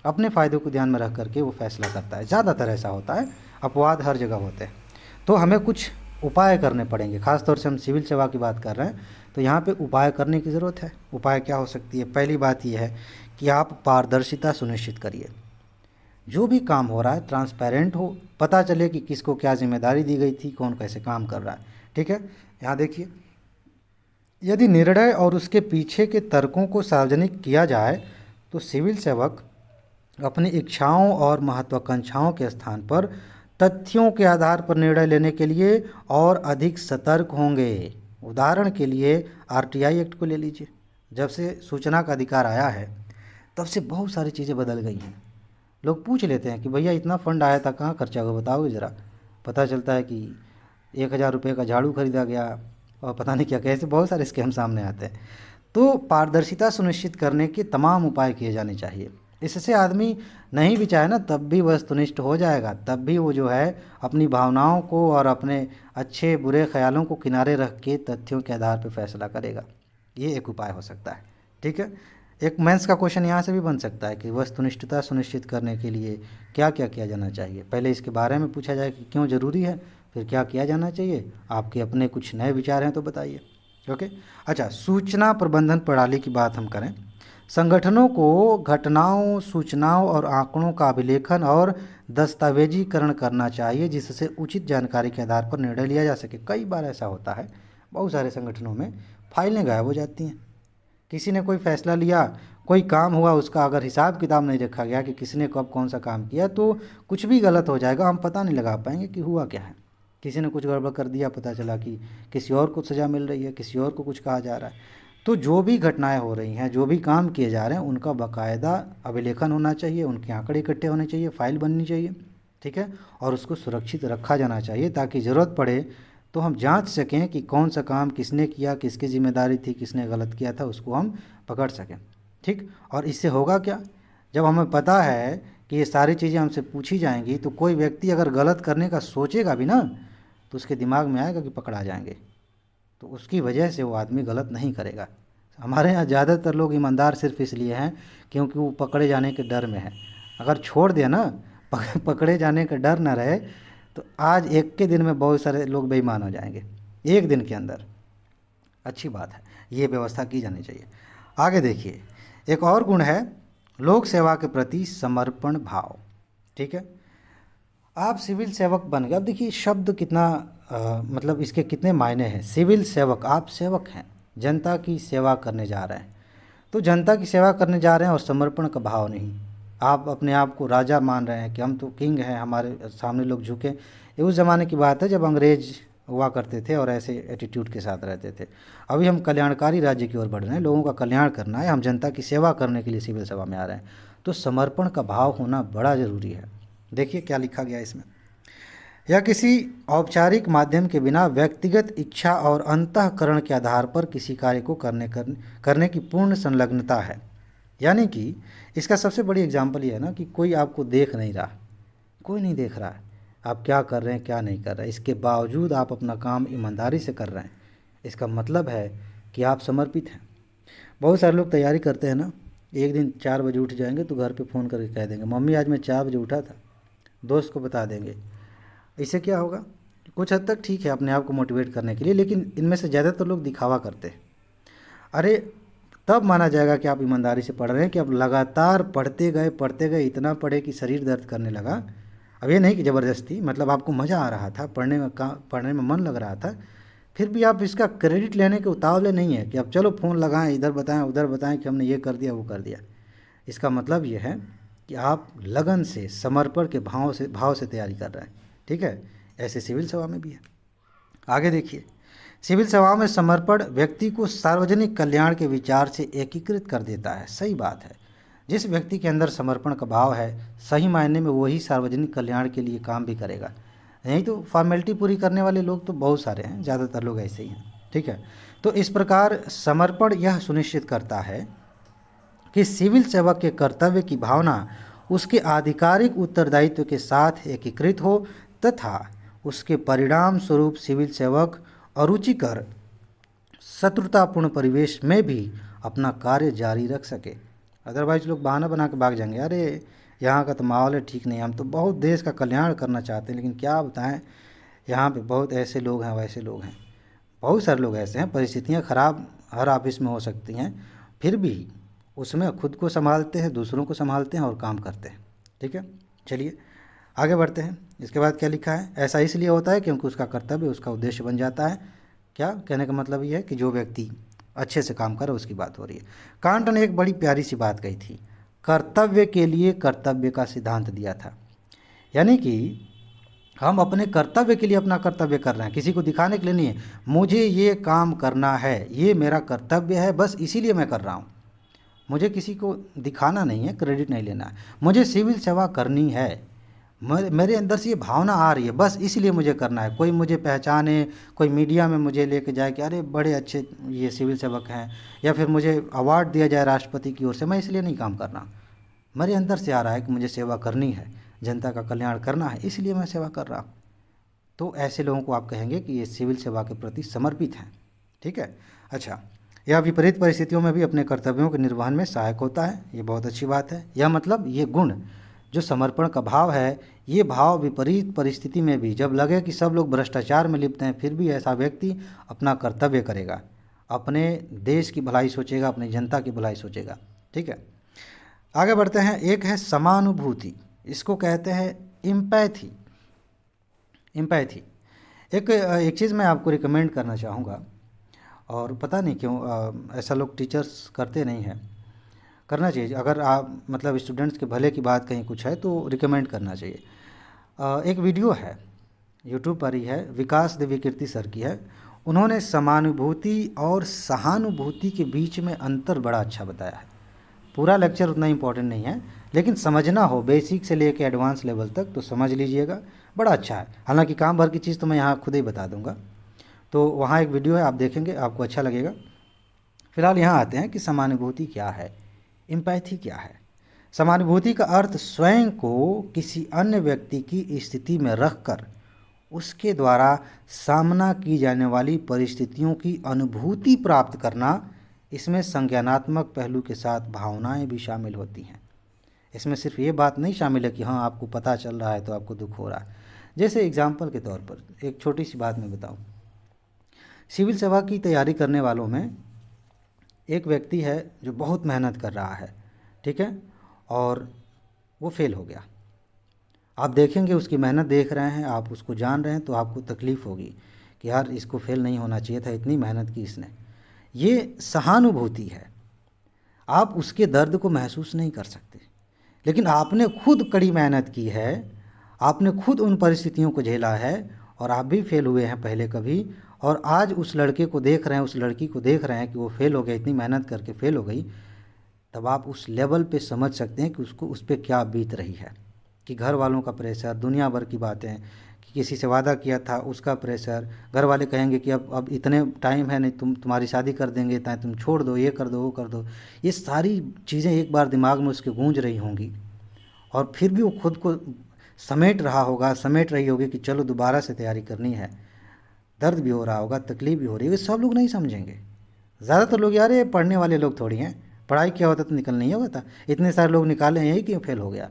अपने फ़ायदे को ध्यान में रख करके वो फैसला करता है। ज़्यादातर ऐसा होता है, अपवाद हर जगह होते हैं। तो हमें कुछ उपाय करने पड़ेंगे। ख़ास तौर से हम सिविल सेवा की बात कर रहे हैं तो यहाँ पे उपाय करने की ज़रूरत है। उपाय क्या हो सकती है? पहली बात यह है कि आप पारदर्शिता सुनिश्चित करिए। जो भी काम हो रहा है ट्रांसपेरेंट हो, पता चले कि किसको क्या जिम्मेदारी दी गई थी, कौन कैसे काम कर रहा है। ठीक है, यहाँ देखिए, यदि निर्णय और उसके पीछे के तर्कों को सार्वजनिक किया जाए तो सिविल सेवक अपनी इच्छाओं और महत्वाकांक्षाओं के स्थान पर तथ्यों के आधार पर निर्णय लेने के लिए और अधिक सतर्क होंगे। उदाहरण के लिए आरटीआई एक्ट को ले लीजिए। जब से सूचना का अधिकार आया है तब से बहुत सारी चीज़ें बदल गई हैं। लोग पूछ लेते हैं कि भैया इतना फंड आया था, कहाँ खर्चा हुआ, बताओगे ज़रा। पता चलता है कि 1,000 रुपये का झाड़ू खरीदा गया और पता नहीं क्या कैसे बहुत सारे स्कैम सामने आते हैं। तो पारदर्शिता सुनिश्चित करने के तमाम उपाय किए जाने चाहिए। इससे आदमी नहीं भी चाहे ना तब भी वस्तुनिष्ठ हो जाएगा, तब भी वो जो है अपनी भावनाओं को और अपने अच्छे बुरे ख्यालों को किनारे रख के तथ्यों के आधार पर फैसला करेगा। ये एक उपाय हो सकता है। ठीक है, एक मेंस का क्वेश्चन यहाँ से भी बन सकता है कि वस्तुनिष्ठता सुनिश्चित करने के लिए क्या क्या किया जाना चाहिए। पहले इसके बारे में पूछा जाए कि क्यों ज़रूरी है, फिर क्या किया जाना चाहिए। आपके अपने कुछ नए विचार हैं तो बताइए। ओके, अच्छा, सूचना प्रबंधन प्रणाली की बात हम करें। संगठनों को घटनाओं, सूचनाओं और आंकड़ों का अभिलेखन और दस्तावेजीकरण करना चाहिए जिससे उचित जानकारी के आधार पर निर्णय लिया जा सके। कई बार ऐसा होता है, बहुत सारे संगठनों में फाइलें गायब हो जाती हैं। किसी ने कोई फैसला लिया, कोई काम हुआ, उसका अगर हिसाब किताब नहीं रखा गया कि किसने कब कौन सा काम किया तो कुछ भी गलत हो जाएगा, हम पता नहीं लगा पाएंगे कि हुआ क्या है। किसी ने कुछ गड़बड़ कर दिया, पता चला कि किसी और को सज़ा मिल रही है, किसी और को कुछ कहा जा रहा है। तो जो भी घटनाएं हो रही हैं, जो भी काम किए जा रहे हैं, उनका बाकायदा अभिलेखन होना चाहिए, उनके आंकड़े इकट्ठे होने चाहिए, फाइल बननी चाहिए। ठीक है, और उसको सुरक्षित रखा जाना चाहिए ताकि ज़रूरत पड़े तो हम जांच सकें कि कौन सा काम किसने किया, किसकी जिम्मेदारी थी, किसने गलत किया था, उसको हम पकड़ सकें। ठीक, और इससे होगा क्या, जब हमें पता है कि ये सारी चीज़ें हमसे पूछी जाएंगी तो कोई व्यक्ति अगर गलत करने का सोचेगा भी ना तो उसके दिमाग में आएगा कि पकड़ा जाएंगे, तो उसकी वजह से वो आदमी गलत नहीं करेगा। हमारे यहाँ ज़्यादातर लोग ईमानदार सिर्फ इसलिए हैं क्योंकि वो पकड़े जाने के डर में है। अगर छोड़ दिया ना, पकड़े जाने का डर ना रहे तो आज एक के दिन में बहुत सारे लोग बेईमान हो जाएंगे, एक दिन के अंदर। अच्छी बात है, ये व्यवस्था की जानी चाहिए। आगे देखिए, एक और गुण है लोक सेवा के प्रति समर्पण भाव। ठीक है, आप सिविल सेवक बन गए। अब देखिए शब्द कितना मतलब इसके कितने मायने हैं। सिविल सेवक, आप सेवक हैं, जनता की सेवा करने जा रहे हैं। तो जनता की सेवा करने जा रहे हैं और समर्पण का भाव नहीं। आप अपने आप को राजा मान रहे हैं कि हम तो किंग हैं, हमारे सामने लोग झुके। ये उस ज़माने की बात है जब अंग्रेज हुआ करते थे और ऐसे एटीट्यूड के साथ रहते थे। अभी हम कल्याणकारी राज्य की ओर बढ़ रहे हैं, लोगों का कल्याण करना है, हम जनता की सेवा करने के लिए सिविल सेवा में आ रहे हैं। तो समर्पण का भाव होना बड़ा ज़रूरी है। देखिए क्या लिखा गया इसमें, यह किसी औपचारिक माध्यम के बिना व्यक्तिगत इच्छा और अंतःकरण के आधार पर किसी कार्य को करने की पूर्ण संलग्नता है। यानी कि इसका सबसे बड़ी एग्जाम्पल ये है ना कि कोई आपको देख नहीं रहा, कोई नहीं देख रहा है आप क्या कर रहे हैं क्या नहीं कर रहे हैं, इसके बावजूद आप अपना काम ईमानदारी से कर रहे हैं। इसका मतलब है कि आप समर्पित हैं। बहुत सारे लोग तैयारी करते हैं ना, एक दिन 4 बजे उठ जाएंगे तो घर पे फ़ोन करके कह देंगे मम्मी आज मैं 4 बजे उठा था, दोस्त को बता देंगे। इससे क्या होगा, कुछ हद तक ठीक है अपने आप को मोटिवेट करने के लिए, लेकिन इनमें से ज़्यादातर लोग दिखावा करते हैं। अरे तब माना जाएगा कि आप ईमानदारी से पढ़ रहे हैं कि अब लगातार पढ़ते गए, इतना पढ़े कि शरीर दर्द करने लगा। अब ये नहीं कि ज़बरदस्ती, मतलब आपको मज़ा आ रहा था, पढ़ने में मन लग रहा था, फिर भी आप इसका क्रेडिट लेने के उतावले नहीं है कि अब चलो फ़ोन लगाएं, इधर बताएं उधर बताएं कि हमने ये कर दिया वो कर दिया। इसका मतलब ये है कि आप लगन से, समर्पण के भाव से तैयारी कर रहे हैं। ठीक है, ऐसे सिविल सेवा में भी है। आगे देखिए, सिविल सेवा में समर्पण व्यक्ति को सार्वजनिक कल्याण के विचार से एकीकृत कर देता है। सही बात है, जिस व्यक्ति के अंदर समर्पण का भाव है सही मायने में वही सार्वजनिक कल्याण के लिए काम भी करेगा। नहीं तो फॉर्मेलिटी पूरी करने वाले लोग तो बहुत सारे हैं, ज़्यादातर लोग ऐसे ही हैं। ठीक है, तो इस प्रकार समर्पण यह सुनिश्चित करता है कि सिविल सेवक के कर्तव्य की भावना उसके आधिकारिक उत्तरदायित्व के साथ एकीकृत हो तथा उसके परिणाम स्वरूप सिविल सेवक अरुचिकर शत्रुतापूर्ण परिवेश में भी अपना कार्य जारी रख सके। अदरवाइज लोग बहाना बना के भाग जाएंगे, अरे यहाँ का तो माहौल है ठीक नहीं, हम तो बहुत देश का कल्याण करना चाहते हैं, लेकिन क्या बताएं यहाँ पे बहुत ऐसे लोग हैं, वैसे लोग हैं, बहुत सारे लोग ऐसे हैं। परिस्थितियाँ ख़राब हर ऑफिस में हो सकती हैं, फिर भी उसमें खुद को संभालते हैं, दूसरों को संभालते हैं और काम करते हैं। ठीक है, चलिए आगे बढ़ते हैं। इसके बाद क्या लिखा है, ऐसा इसलिए होता है क्योंकि उसका कर्तव्य उसका उद्देश्य बन जाता है। क्या कहने का मतलब ये है कि जो व्यक्ति अच्छे से काम करे उसकी बात हो रही है। कांट ने एक बड़ी प्यारी सी बात कही थी, कर्तव्य के लिए कर्तव्य का सिद्धांत दिया था। यानी कि हम अपने कर्तव्य के लिए अपना कर्तव्य कर रहे हैं, किसी को दिखाने के लिए नहीं है। मुझे ये काम करना है, ये मेरा कर्तव्य है, बस इसीलिए मैं कर रहा हूँ। मुझे किसी को दिखाना नहीं है, क्रेडिट नहीं लेना है। मुझे सिविल सेवा करनी है, मेरे अंदर से ये भावना आ रही है, बस इसलिए मुझे करना है। कोई मुझे पहचाने, कोई मीडिया में मुझे लेके जाए कि अरे बड़े अच्छे ये सिविल सेवक हैं, या फिर मुझे अवार्ड दिया जाए राष्ट्रपति की ओर से, मैं इसलिए नहीं काम करना। मेरे अंदर से आ रहा है कि मुझे सेवा करनी है, जनता का कल्याण करना है, इसलिए मैं सेवा कर रहा हूँ। तो ऐसे लोगों को आप कहेंगे कि ये सिविल सेवा के प्रति समर्पित हैं। ठीक है, अच्छा, यह विपरीत परिस्थितियों में भी अपने कर्तव्यों के निर्वहन में सहायक होता है, ये बहुत अच्छी बात है। यह मतलब ये गुण जो समर्पण का भाव है, ये भाव विपरीत परिस्थिति में भी, जब लगे कि सब लोग भ्रष्टाचार में लिप्त हैं, फिर भी ऐसा व्यक्ति अपना कर्तव्य करेगा, अपने देश की भलाई सोचेगा, अपनी जनता की भलाई सोचेगा। ठीक है, आगे बढ़ते हैं। एक है समानुभूति, इसको कहते हैं इम्पैथी। इम्पैथी एक चीज़ मैं आपको रिकमेंड करना चाहूँगा, और पता नहीं क्यों ऐसा लोग टीचर्स करते नहीं हैं, करना चाहिए। अगर आप मतलब स्टूडेंट्स के भले की बात कहीं कुछ है तो रिकमेंड करना चाहिए। एक वीडियो है यूट्यूब पर ही है, विकास देवी कीर्ति सर की है। उन्होंने समानुभूति और सहानुभूति के बीच में अंतर बड़ा अच्छा बताया है। पूरा लेक्चर उतना इम्पोर्टेंट नहीं है, लेकिन समझना हो बेसिक से लेकर एडवांस लेवल तक तो समझ लीजिएगा, बड़ा अच्छा है। हालांकि काम भर की चीज़ तो मैं यहाँ खुद ही बता दूंगा, तो वहाँ एक वीडियो है, आप देखेंगे आपको अच्छा लगेगा। फिलहाल यहाँ आते हैं कि समानुभूति क्या है, एम्पैथी क्या है। समानुभूति का अर्थ स्वयं को किसी अन्य व्यक्ति की स्थिति में रखकर उसके द्वारा सामना की जाने वाली परिस्थितियों की अनुभूति प्राप्त करना। इसमें संज्ञानात्मक पहलू के साथ भावनाएं भी शामिल होती हैं। इसमें सिर्फ ये बात नहीं शामिल है कि हाँ आपको पता चल रहा है तो आपको दुख हो रहा है। जैसे एग्जाम्पल के तौर पर एक छोटी सी बात मैं बताऊं, सिविल सेवा की तैयारी करने वालों में एक व्यक्ति है जो बहुत मेहनत कर रहा है, ठीक है, और वो फेल हो गया। आप देखेंगे, उसकी मेहनत देख रहे हैं, आप उसको जान रहे हैं, तो आपको तकलीफ़ होगी कि यार इसको फेल नहीं होना चाहिए था, इतनी मेहनत की इसने। ये सहानुभूति है। आप उसके दर्द को महसूस नहीं कर सकते, लेकिन आपने खुद कड़ी मेहनत की है, आपने खुद उन परिस्थितियों को झेला है, और आप भी फेल हुए हैं पहले कभी, और आज उस लड़के को देख रहे हैं, उस लड़की को देख रहे हैं कि वो फेल हो गया, इतनी मेहनत करके फेल हो गई। तब आप उस लेवल पे समझ सकते हैं कि उसको उस पर क्या बीत रही है, कि घर वालों का प्रेशर, दुनिया भर की बातें, कि किसी से वादा किया था उसका प्रेशर, घर वाले कहेंगे कि अब इतने टाइम है नहीं, तुम्हारी शादी कर देंगे, ताकि तुम छोड़ दो, ये कर दो, वो कर दो। ये सारी चीज़ें एक बार दिमाग में उसके गूंज रही होंगी, और फिर भी वो खुद को समेट रहा होगा, समेट रही होगी कि चलो दोबारा से तैयारी करनी है। दर्द भी हो रहा होगा, तकलीफ भी हो रही है, सब लोग नहीं समझेंगे। ज़्यादातर लोग, यार ये पढ़ने वाले लोग थोड़ी हैं, पढ़ाई किया होता तो निकल नहीं होता, इतने सारे लोग निकाले हैं, यही क्यों फेल हो गया।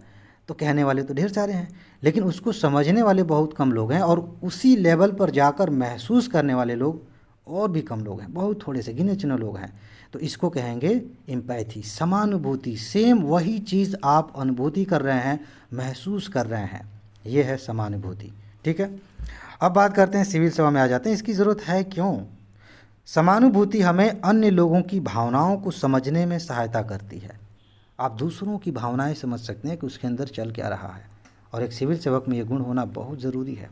तो कहने वाले तो ढेर सारे हैं, लेकिन उसको समझने वाले बहुत कम लोग हैं, और उसी लेवल पर जाकर महसूस करने वाले लोग और भी कम लोग हैं, बहुत थोड़े से गिने चुने लोग हैं। तो इसको कहेंगे एम्पैथी, समानुभूति। सेम वही चीज़ आप अनुभूति कर रहे हैं, महसूस कर रहे हैं, ये है समानुभूति। ठीक है, अब बात करते हैं, सिविल सेवा में आ जाते हैं, इसकी ज़रूरत है क्यों। समानुभूति हमें अन्य लोगों की भावनाओं को समझने में सहायता करती है। आप दूसरों की भावनाएं समझ सकते हैं कि उसके अंदर चल क्या रहा है, और एक सिविल सेवक में ये गुण होना बहुत ज़रूरी है।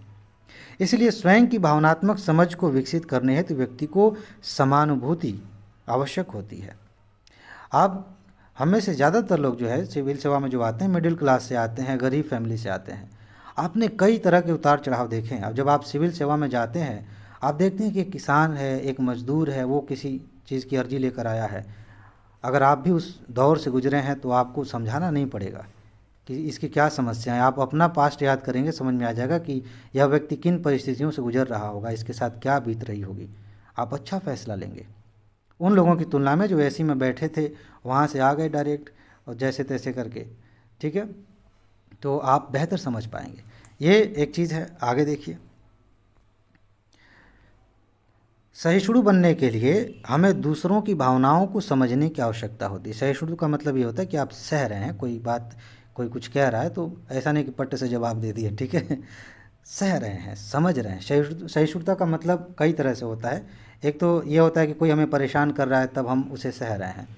इसलिए स्वयं की भावनात्मक समझ को विकसित करने हेतु व्यक्ति को समानुभूति आवश्यक होती है। आप हमें से ज़्यादातर लोग जो है सिविल सेवा में जो आते हैं, मिडिल क्लास से आते हैं, गरीब फैमिली से आते हैं। आपने कई तरह के उतार चढ़ाव देखे हैं। अब जब आप सिविल सेवा में जाते हैं, आप देखते हैं कि एक किसान है, एक मजदूर है, वो किसी चीज़ की अर्जी लेकर आया है। अगर आप भी उस दौर से गुजरे हैं तो आपको समझाना नहीं पड़ेगा कि इसकी क्या समस्या है। आप अपना पास्ट याद करेंगे, समझ में आ जाएगा कि यह व्यक्ति किन परिस्थितियों से गुजर रहा होगा, इसके साथ क्या बीत रही होगी। आप अच्छा फैसला लेंगे उन लोगों की तुलना में जो एसी में बैठे थे, वहाँ से आ गए डायरेक्ट और जैसे तैसे करके। ठीक है, तो आप बेहतर समझ पाएंगे। ये एक चीज़ है। आगे देखिए, सहिष्णु बनने के लिए हमें दूसरों की भावनाओं को समझने की आवश्यकता होती है। सहिष्णु का मतलब ये होता है कि आप सह रहे हैं, कोई बात कोई कुछ कह रहा है तो ऐसा नहीं कि पट्टे से जवाब दे दिए, ठीक है। सह रहे हैं, समझ रहे हैं। सहिष्णुता का मतलब कई तरह से होता है। एक तो ये होता है कि कोई हमें परेशान कर रहा है तब हम उसे सह रहे हैं।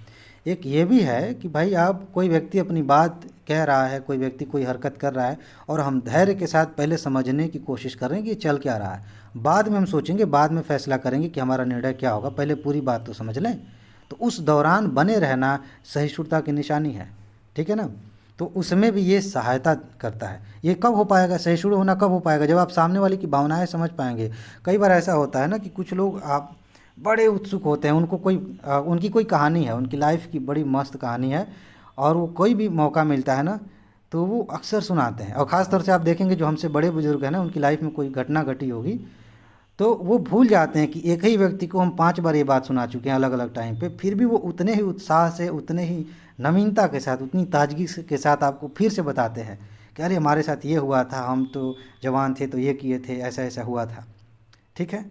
एक ये भी है कि भाई आप कोई व्यक्ति अपनी बात कह रहा है, कोई व्यक्ति कोई हरकत कर रहा है और हम धैर्य के साथ पहले समझने की कोशिश कर रहे हैं कि ये चल क्या रहा है। बाद में हम सोचेंगे, बाद में फैसला करेंगे कि हमारा निर्णय क्या होगा, पहले पूरी बात तो समझ लें। तो उस दौरान बने रहना सहिष्णुता की निशानी है, ठीक है ना। तो उसमें भी ये सहायता करता है। ये कब हो पाएगा, सहिष्णु होना कब हो पाएगा, जब आप सामने वाले की भावनाएं समझ पाएंगे। कई बार ऐसा होता है ना कि कुछ लोग आप बड़े उत्सुक होते हैं, उनको कोई उनकी कोई कहानी है, उनकी लाइफ की बड़ी मस्त कहानी है और वो कोई भी मौका मिलता है ना तो वो अक्सर सुनाते हैं। और ख़ास तौर से आप देखेंगे जो हमसे बड़े बुजुर्ग हैं ना, उनकी लाइफ में कोई घटना घटी होगी तो वो भूल जाते हैं कि एक ही व्यक्ति को हम 5 बार ये बात सुना चुके हैं अलग अलग टाइम पे, फिर भी वो उतने ही उत्साह से, उतने ही नवीनता के साथ, उतनी ताजगी के साथ आपको फिर से बताते हैं कि अरे हमारे साथ ये हुआ था, हम तो जवान थे तो ये किए थे, ऐसा ऐसा हुआ था, ठीक है।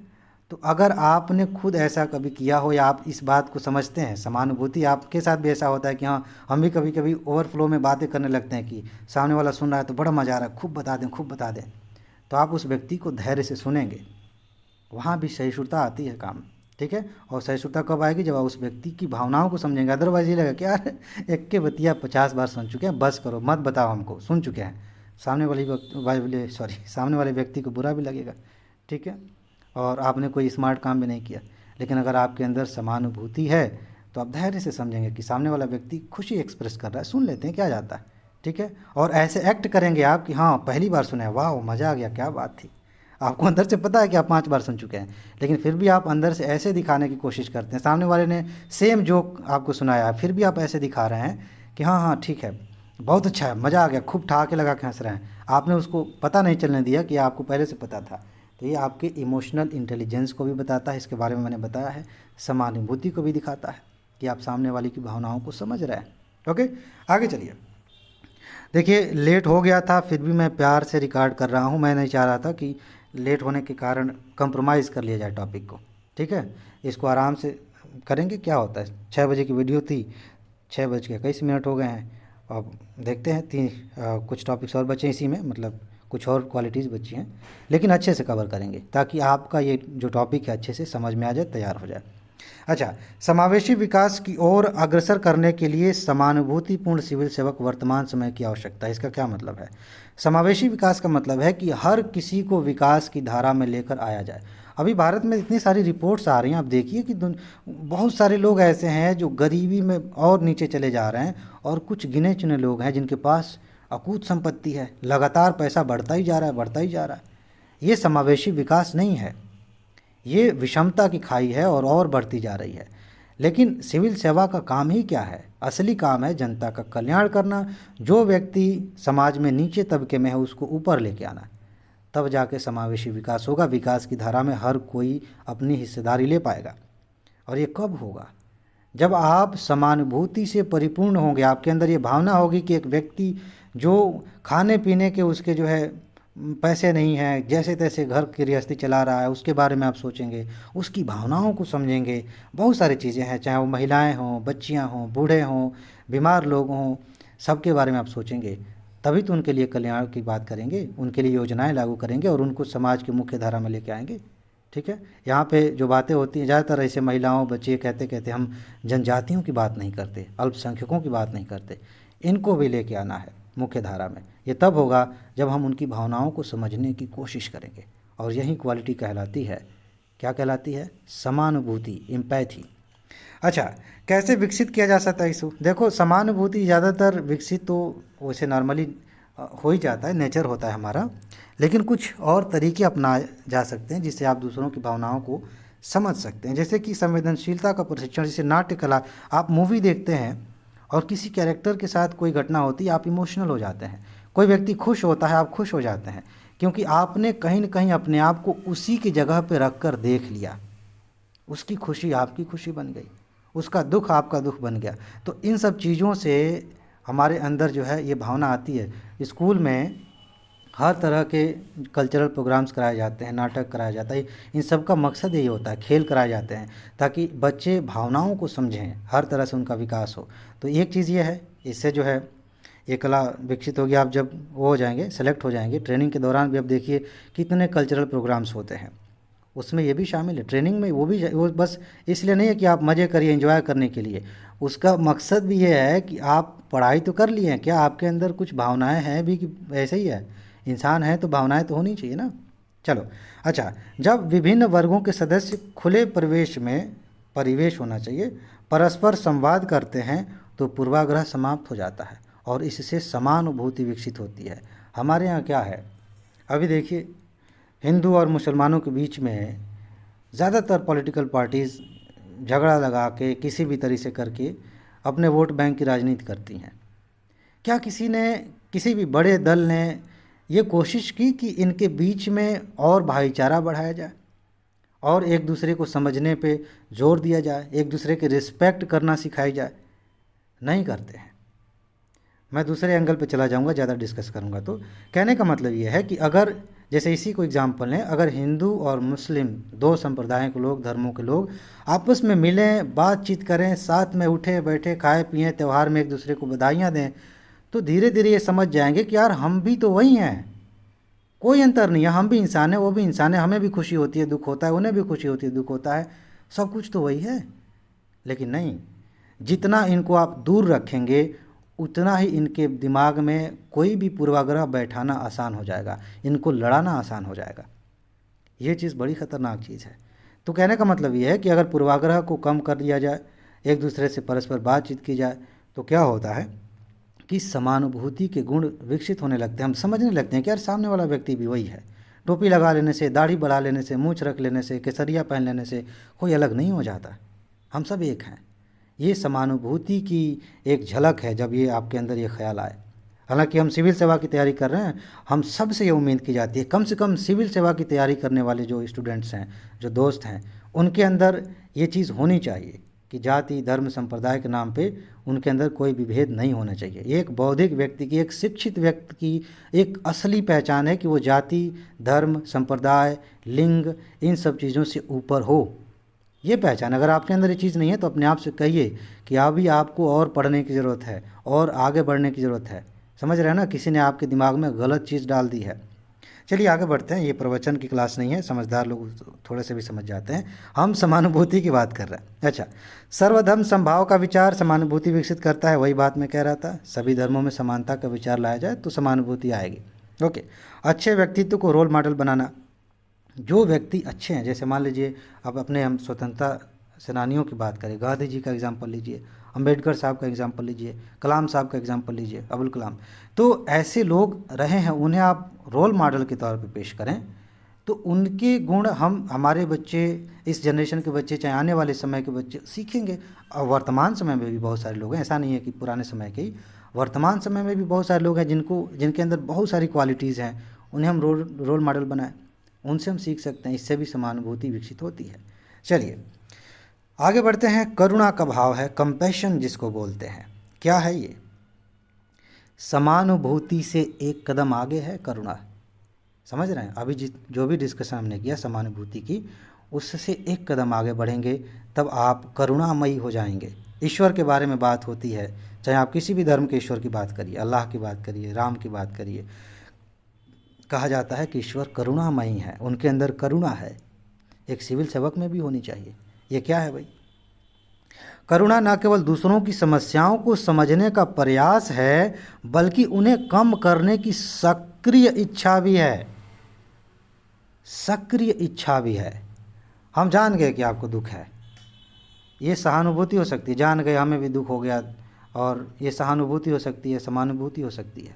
तो अगर आपने खुद ऐसा कभी किया हो या आप इस बात को समझते हैं, समानुभूति आपके साथ भी ऐसा होता है कि हाँ हम भी कभी कभी ओवरफ्लो में बातें करने लगते हैं कि सामने वाला सुन रहा है तो बड़ा मज़ा आ रहा है, खूब बता दें खूब बता दें, तो आप उस व्यक्ति को धैर्य से सुनेंगे, वहाँ भी सहिष्णुता आती है काम, ठीक है। और सहिष्णुता कब आएगी, जब आप उस व्यक्ति की भावनाओं को समझेंगे। अदरवाइज ये लगेगा कि यार एक के बतिया 50 बार सुन चुके हैं, बस करो मत बताओ हमको, सुन चुके हैं। सामने वाले व्यक्ति को बुरा भी लगेगा, ठीक है। और आपने कोई स्मार्ट काम भी नहीं किया। लेकिन अगर आपके अंदर समानुभूति है तो आप धैर्य से समझेंगे कि सामने वाला व्यक्ति खुशी एक्सप्रेस कर रहा है, सुन लेते हैं क्या जाता है, ठीक है। और ऐसे एक्ट करेंगे आप कि हाँ पहली बार सुने, वाह मज़ा आ गया, क्या बात थी। आपको अंदर से पता है कि आप 5 बार सुन चुके हैं, लेकिन फिर भी आप अंदर से ऐसे दिखाने की कोशिश करते हैं। सामने वाले ने सेम जोक आपको सुनाया है, फिर भी आप ऐसे दिखा रहे हैं कि हाँ हाँ ठीक है, बहुत अच्छा है, मज़ा आ गया, खूब ठहाके लगा के हंस रहे हैं। आपने उसको पता नहीं चलने दिया कि आपको पहले से पता था। तो ये आपके इमोशनल इंटेलिजेंस को भी बताता है, इसके बारे में मैंने बताया है। समानुभूति को भी दिखाता है कि आप सामने वाले की भावनाओं को समझ रहे हैं। ओके, आगे चलिए। देखिए लेट हो गया था, फिर भी मैं प्यार से रिकॉर्ड कर रहा हूँ। मैं नहीं चाह रहा था कि लेट होने के कारण कंप्रोमाइज़ कर लिया जाए टॉपिक को, ठीक है। इसको आराम से करेंगे। क्या होता है, 6 बजे की वीडियो थी, 6 बज के 21 मिनट हो गए हैं। अब देखते हैं कुछ टॉपिक्स और बचे इसी में, मतलब कुछ और क्वालिटीज़ बची हैं, लेकिन अच्छे से कवर करेंगे ताकि आपका ये जो टॉपिक है अच्छे से समझ में आ जाए, तैयार हो जाए। अच्छा, समावेशी विकास की ओर अग्रसर करने के लिए समानुभूतिपूर्ण सिविल सेवक वर्तमान समय की आवश्यकता है। इसका क्या मतलब है? समावेशी विकास का मतलब है कि हर किसी को विकास की धारा में लेकर आया जाए। अभी भारत में इतनी सारी रिपोर्ट्स आ रही हैं, आप देखिए कि बहुत सारे लोग ऐसे हैं जो गरीबी में और नीचे चले जा रहे हैं, और कुछ गिने चुने लोग हैं जिनके पास अकूत संपत्ति है, लगातार पैसा बढ़ता ही जा रहा है, बढ़ता ही जा रहा है। ये समावेशी विकास नहीं है, ये विषमता की खाई है और बढ़ती जा रही है। लेकिन सिविल सेवा का काम ही क्या है? असली काम है जनता का कल्याण करना। जो व्यक्ति समाज में नीचे तबके में है उसको ऊपर लेके आना, तब जाके समावेशी विकास होगा। विकास की धारा में हर कोई अपनी हिस्सेदारी ले पाएगा। और ये कब होगा? जब आप समानुभूति से परिपूर्ण होंगे, आपके अंदर ये भावना होगी कि एक व्यक्ति जो खाने पीने के उसके जो है पैसे नहीं हैं, जैसे तैसे घर की गृहस्थी चला रहा है, उसके बारे में आप सोचेंगे, उसकी भावनाओं को समझेंगे। बहुत सारी चीज़ें हैं, चाहे वो महिलाएं हों, बच्चियां हों, बूढ़े हों, बीमार लोग हों, सबके बारे में आप सोचेंगे। तभी तो उनके लिए कल्याण की बात करेंगे, उनके लिए योजनाएं लागू करेंगे और उनको समाज की मुख्य धारा में लेके आएंगे, ठीक है। यहाँ पे जो बातें होती हैं ज़्यादातर ऐसे महिलाओं बच्चे कहते कहते हम जनजातियों की बात नहीं करते, अल्पसंख्यकों की बात नहीं करते। इनको भी लेके आना है मुख्य धारा में। ये तब होगा जब हम उनकी भावनाओं को समझने की कोशिश करेंगे, और यही क्वालिटी कहलाती है। क्या कहलाती है? समानुभूति, एम्पैथी। अच्छा, कैसे विकसित किया जा सकता है इसको? देखो, समानुभूति ज़्यादातर विकसित तो वैसे नॉर्मली हो ही जाता है, नेचर होता है हमारा, लेकिन कुछ और तरीके अपनाए जा सकते हैं जिससे आप दूसरों की भावनाओं को समझ सकते हैं। जैसे कि संवेदनशीलता का प्रशिक्षण, जैसे नाट्य कला। आप मूवी देखते हैं और किसी कैरेक्टर के साथ कोई घटना होती है, आप इमोशनल हो जाते हैं। कोई व्यक्ति खुश होता है, आप खुश हो जाते हैं, क्योंकि आपने कहीं न कहीं अपने आप को उसी की जगह पर रख कर देख लिया। उसकी खुशी आपकी खुशी बन गई, उसका दुख आपका दुख बन गया। तो इन सब चीज़ों से हमारे अंदर जो है ये भावना आती है। स्कूल में हर तरह के कल्चरल प्रोग्राम्स कराए जाते हैं, नाटक कराया जाता है। इन सब का मकसद यही होता है, खेल कराए जाते हैं ताकि बच्चे भावनाओं को समझें, हर तरह से उनका विकास हो। तो एक चीज़ ये है, इससे जो है ये कला विकसित होगी। आप जब वो हो जाएंगे, सेलेक्ट हो जाएंगे, ट्रेनिंग के दौरान भी अब देखिए कितने कल्चरल प्रोग्राम्स होते हैं, उसमें ये भी शामिल है। ट्रेनिंग में वो बस इसलिए नहीं है कि आप मज़े करिए, एंजॉय करने के लिए। उसका मकसद भी ये है कि आप पढ़ाई तो कर लिए हैं, क्या आपके अंदर कुछ भावनाएं हैं भी, कि ऐसे ही है, इंसान है तो भावनाएं तो होनी चाहिए ना। चलो अच्छा, जब विभिन्न वर्गों के सदस्य खुले परिवेश होना चाहिए, परस्पर संवाद करते हैं तो पूर्वाग्रह समाप्त हो जाता है और इससे समानुभूति विकसित होती है। हमारे यहाँ क्या है, अभी देखिए हिंदू और मुसलमानों के बीच में ज़्यादातर पॉलिटिकल पार्टीज़ झगड़ा लगा के किसी भी तरह से करके अपने वोट बैंक की राजनीति करती हैं। क्या किसी भी बड़े दल ने ये कोशिश की कि इनके बीच में और भाईचारा बढ़ाया जाए और एक दूसरे को समझने पे जोर दिया जाए, एक दूसरे के रिस्पेक्ट करना सिखाई जाए? नहीं करते हैं। मैं दूसरे एंगल पे चला जाऊंगा, ज़्यादा डिस्कस करूंगा। तो कहने का मतलब ये है कि अगर जैसे इसी को एग्जाम्पल लें, अगर हिंदू और मुस्लिम दो संप्रदायों के लोग, धर्मों के लोग आपस में मिलें, बातचीत करें, साथ में उठे बैठे खाए पिए, त्यौहार में एक दूसरे को बधाइयाँ दें, तो धीरे धीरे ये समझ जाएंगे कि यार हम भी तो वही हैं, कोई अंतर नहीं है, हम भी इंसान हैं, वो भी इंसान है, हमें भी खुशी होती है, दुख होता है, उन्हें भी खुशी होती है, दुख होता है, सब कुछ तो वही है। लेकिन नहीं, जितना इनको आप दूर रखेंगे उतना ही इनके दिमाग में कोई भी पूर्वाग्रह बैठाना आसान हो जाएगा, इनको लड़ाना आसान हो जाएगा। ये चीज़ बड़ी ख़तरनाक चीज़ है। तो कहने का मतलब ये है कि अगर पूर्वाग्रह को कम कर दिया जाए, एक दूसरे से परस्पर बातचीत की जाए, तो क्या होता है कि समानुभूति के गुण विकसित होने लगते हैं। हम समझने लगते हैं कि यार सामने वाला व्यक्ति भी वही है। टोपी लगा लेने से, दाढ़ी बढ़ा लेने से, मूंछ रख लेने से, केसरिया पहन लेने से कोई अलग नहीं हो जाता, हम सब एक हैं। ये समानुभूति की एक झलक है जब ये आपके अंदर ये ख्याल आए। हालांकि हम सिविल सेवा की तैयारी कर रहे हैं, हम सब से ये उम्मीद की जाती है, कम से कम सिविल सेवा की तैयारी करने वाले जो स्टूडेंट्स हैं, जो दोस्त हैं, उनके अंदर ये चीज़ होनी चाहिए कि जाति धर्म संप्रदाय के नाम पे उनके अंदर कोई विभेद नहीं होना चाहिए। ये एक बौद्धिक व्यक्ति की, एक शिक्षित व्यक्ति की एक असली पहचान है कि वो जाति धर्म संप्रदाय लिंग इन सब चीज़ों से ऊपर हो। ये पहचान, अगर आपके अंदर ये चीज़ नहीं है तो अपने आप से कहिए कि अभी आपको और पढ़ने की ज़रूरत है और आगे बढ़ने की ज़रूरत है। समझ रहे हैं ना, किसी ने आपके दिमाग में गलत चीज़ डाल दी है। चलिए आगे बढ़ते हैं, ये प्रवचन की क्लास नहीं है, समझदार लोग थोड़े से भी समझ जाते हैं। हम समानुभूति की बात कर रहे हैं। अच्छा, सर्वधर्म समभाव का विचार समानुभूति विकसित करता है, वही बात मैं कह रहा था। सभी धर्मों में समानता का विचार लाया जाए तो समानुभूति आएगी। ओके, अच्छे व्यक्तित्व को रोल मॉडल बनाना। जो व्यक्ति अच्छे हैं, जैसे मान लीजिए अब हम स्वतंत्रता सेनानियों की बात करें, गांधी जी का एग्जाम्पल लीजिए, अम्बेडकर साहब का एग्जाम्पल लीजिए, कलाम साहब का एग्जाम्पल लीजिए, अबुल कलाम। तो ऐसे लोग रहे हैं, उन्हें आप रोल मॉडल के तौर पे पेश करें तो उनके गुण हमारे बच्चे, इस जनरेशन के बच्चे, चाहे आने वाले समय के बच्चे सीखेंगे। और वर्तमान समय में भी बहुत सारे लोग हैं, ऐसा नहीं है कि पुराने समय के ही, वर्तमान समय में भी बहुत सारे लोग हैं जिनके अंदर बहुत सारी क्वालिटीज़ हैं, उन्हें हम रोल मॉडल बनाएं, उनसे हम सीख सकते हैं, इससे भी समानुभूति विकसित होती है। चलिए आगे बढ़ते हैं। करुणा का भाव है, कंपैशन जिसको बोलते हैं। क्या है ये? समानुभूति से एक कदम आगे है करुणा। समझ रहे हैं? अभी जो भी डिस्कशन हमने किया समानुभूति की, उससे एक कदम आगे बढ़ेंगे तब आप करुणामयी हो जाएंगे। ईश्वर के बारे में बात होती है, चाहे आप किसी भी धर्म के ईश्वर की बात करिए, अल्लाह की बात करिए, राम की बात करिए, कहा जाता है कि ईश्वर करुणामयी है, उनके अंदर करुणा है। एक सिविल सेवक में भी होनी चाहिए। ये क्या है भाई? करुणा न केवल दूसरों की समस्याओं को समझने का प्रयास है, बल्कि उन्हें कम करने की सक्रिय इच्छा भी है। सक्रिय इच्छा भी है। हम जान गए कि आपको दुख है, ये सहानुभूति हो सकती है। जान गए हमें भी दुख हो गया, और ये सहानुभूति हो सकती है, समानुभूति हो सकती है।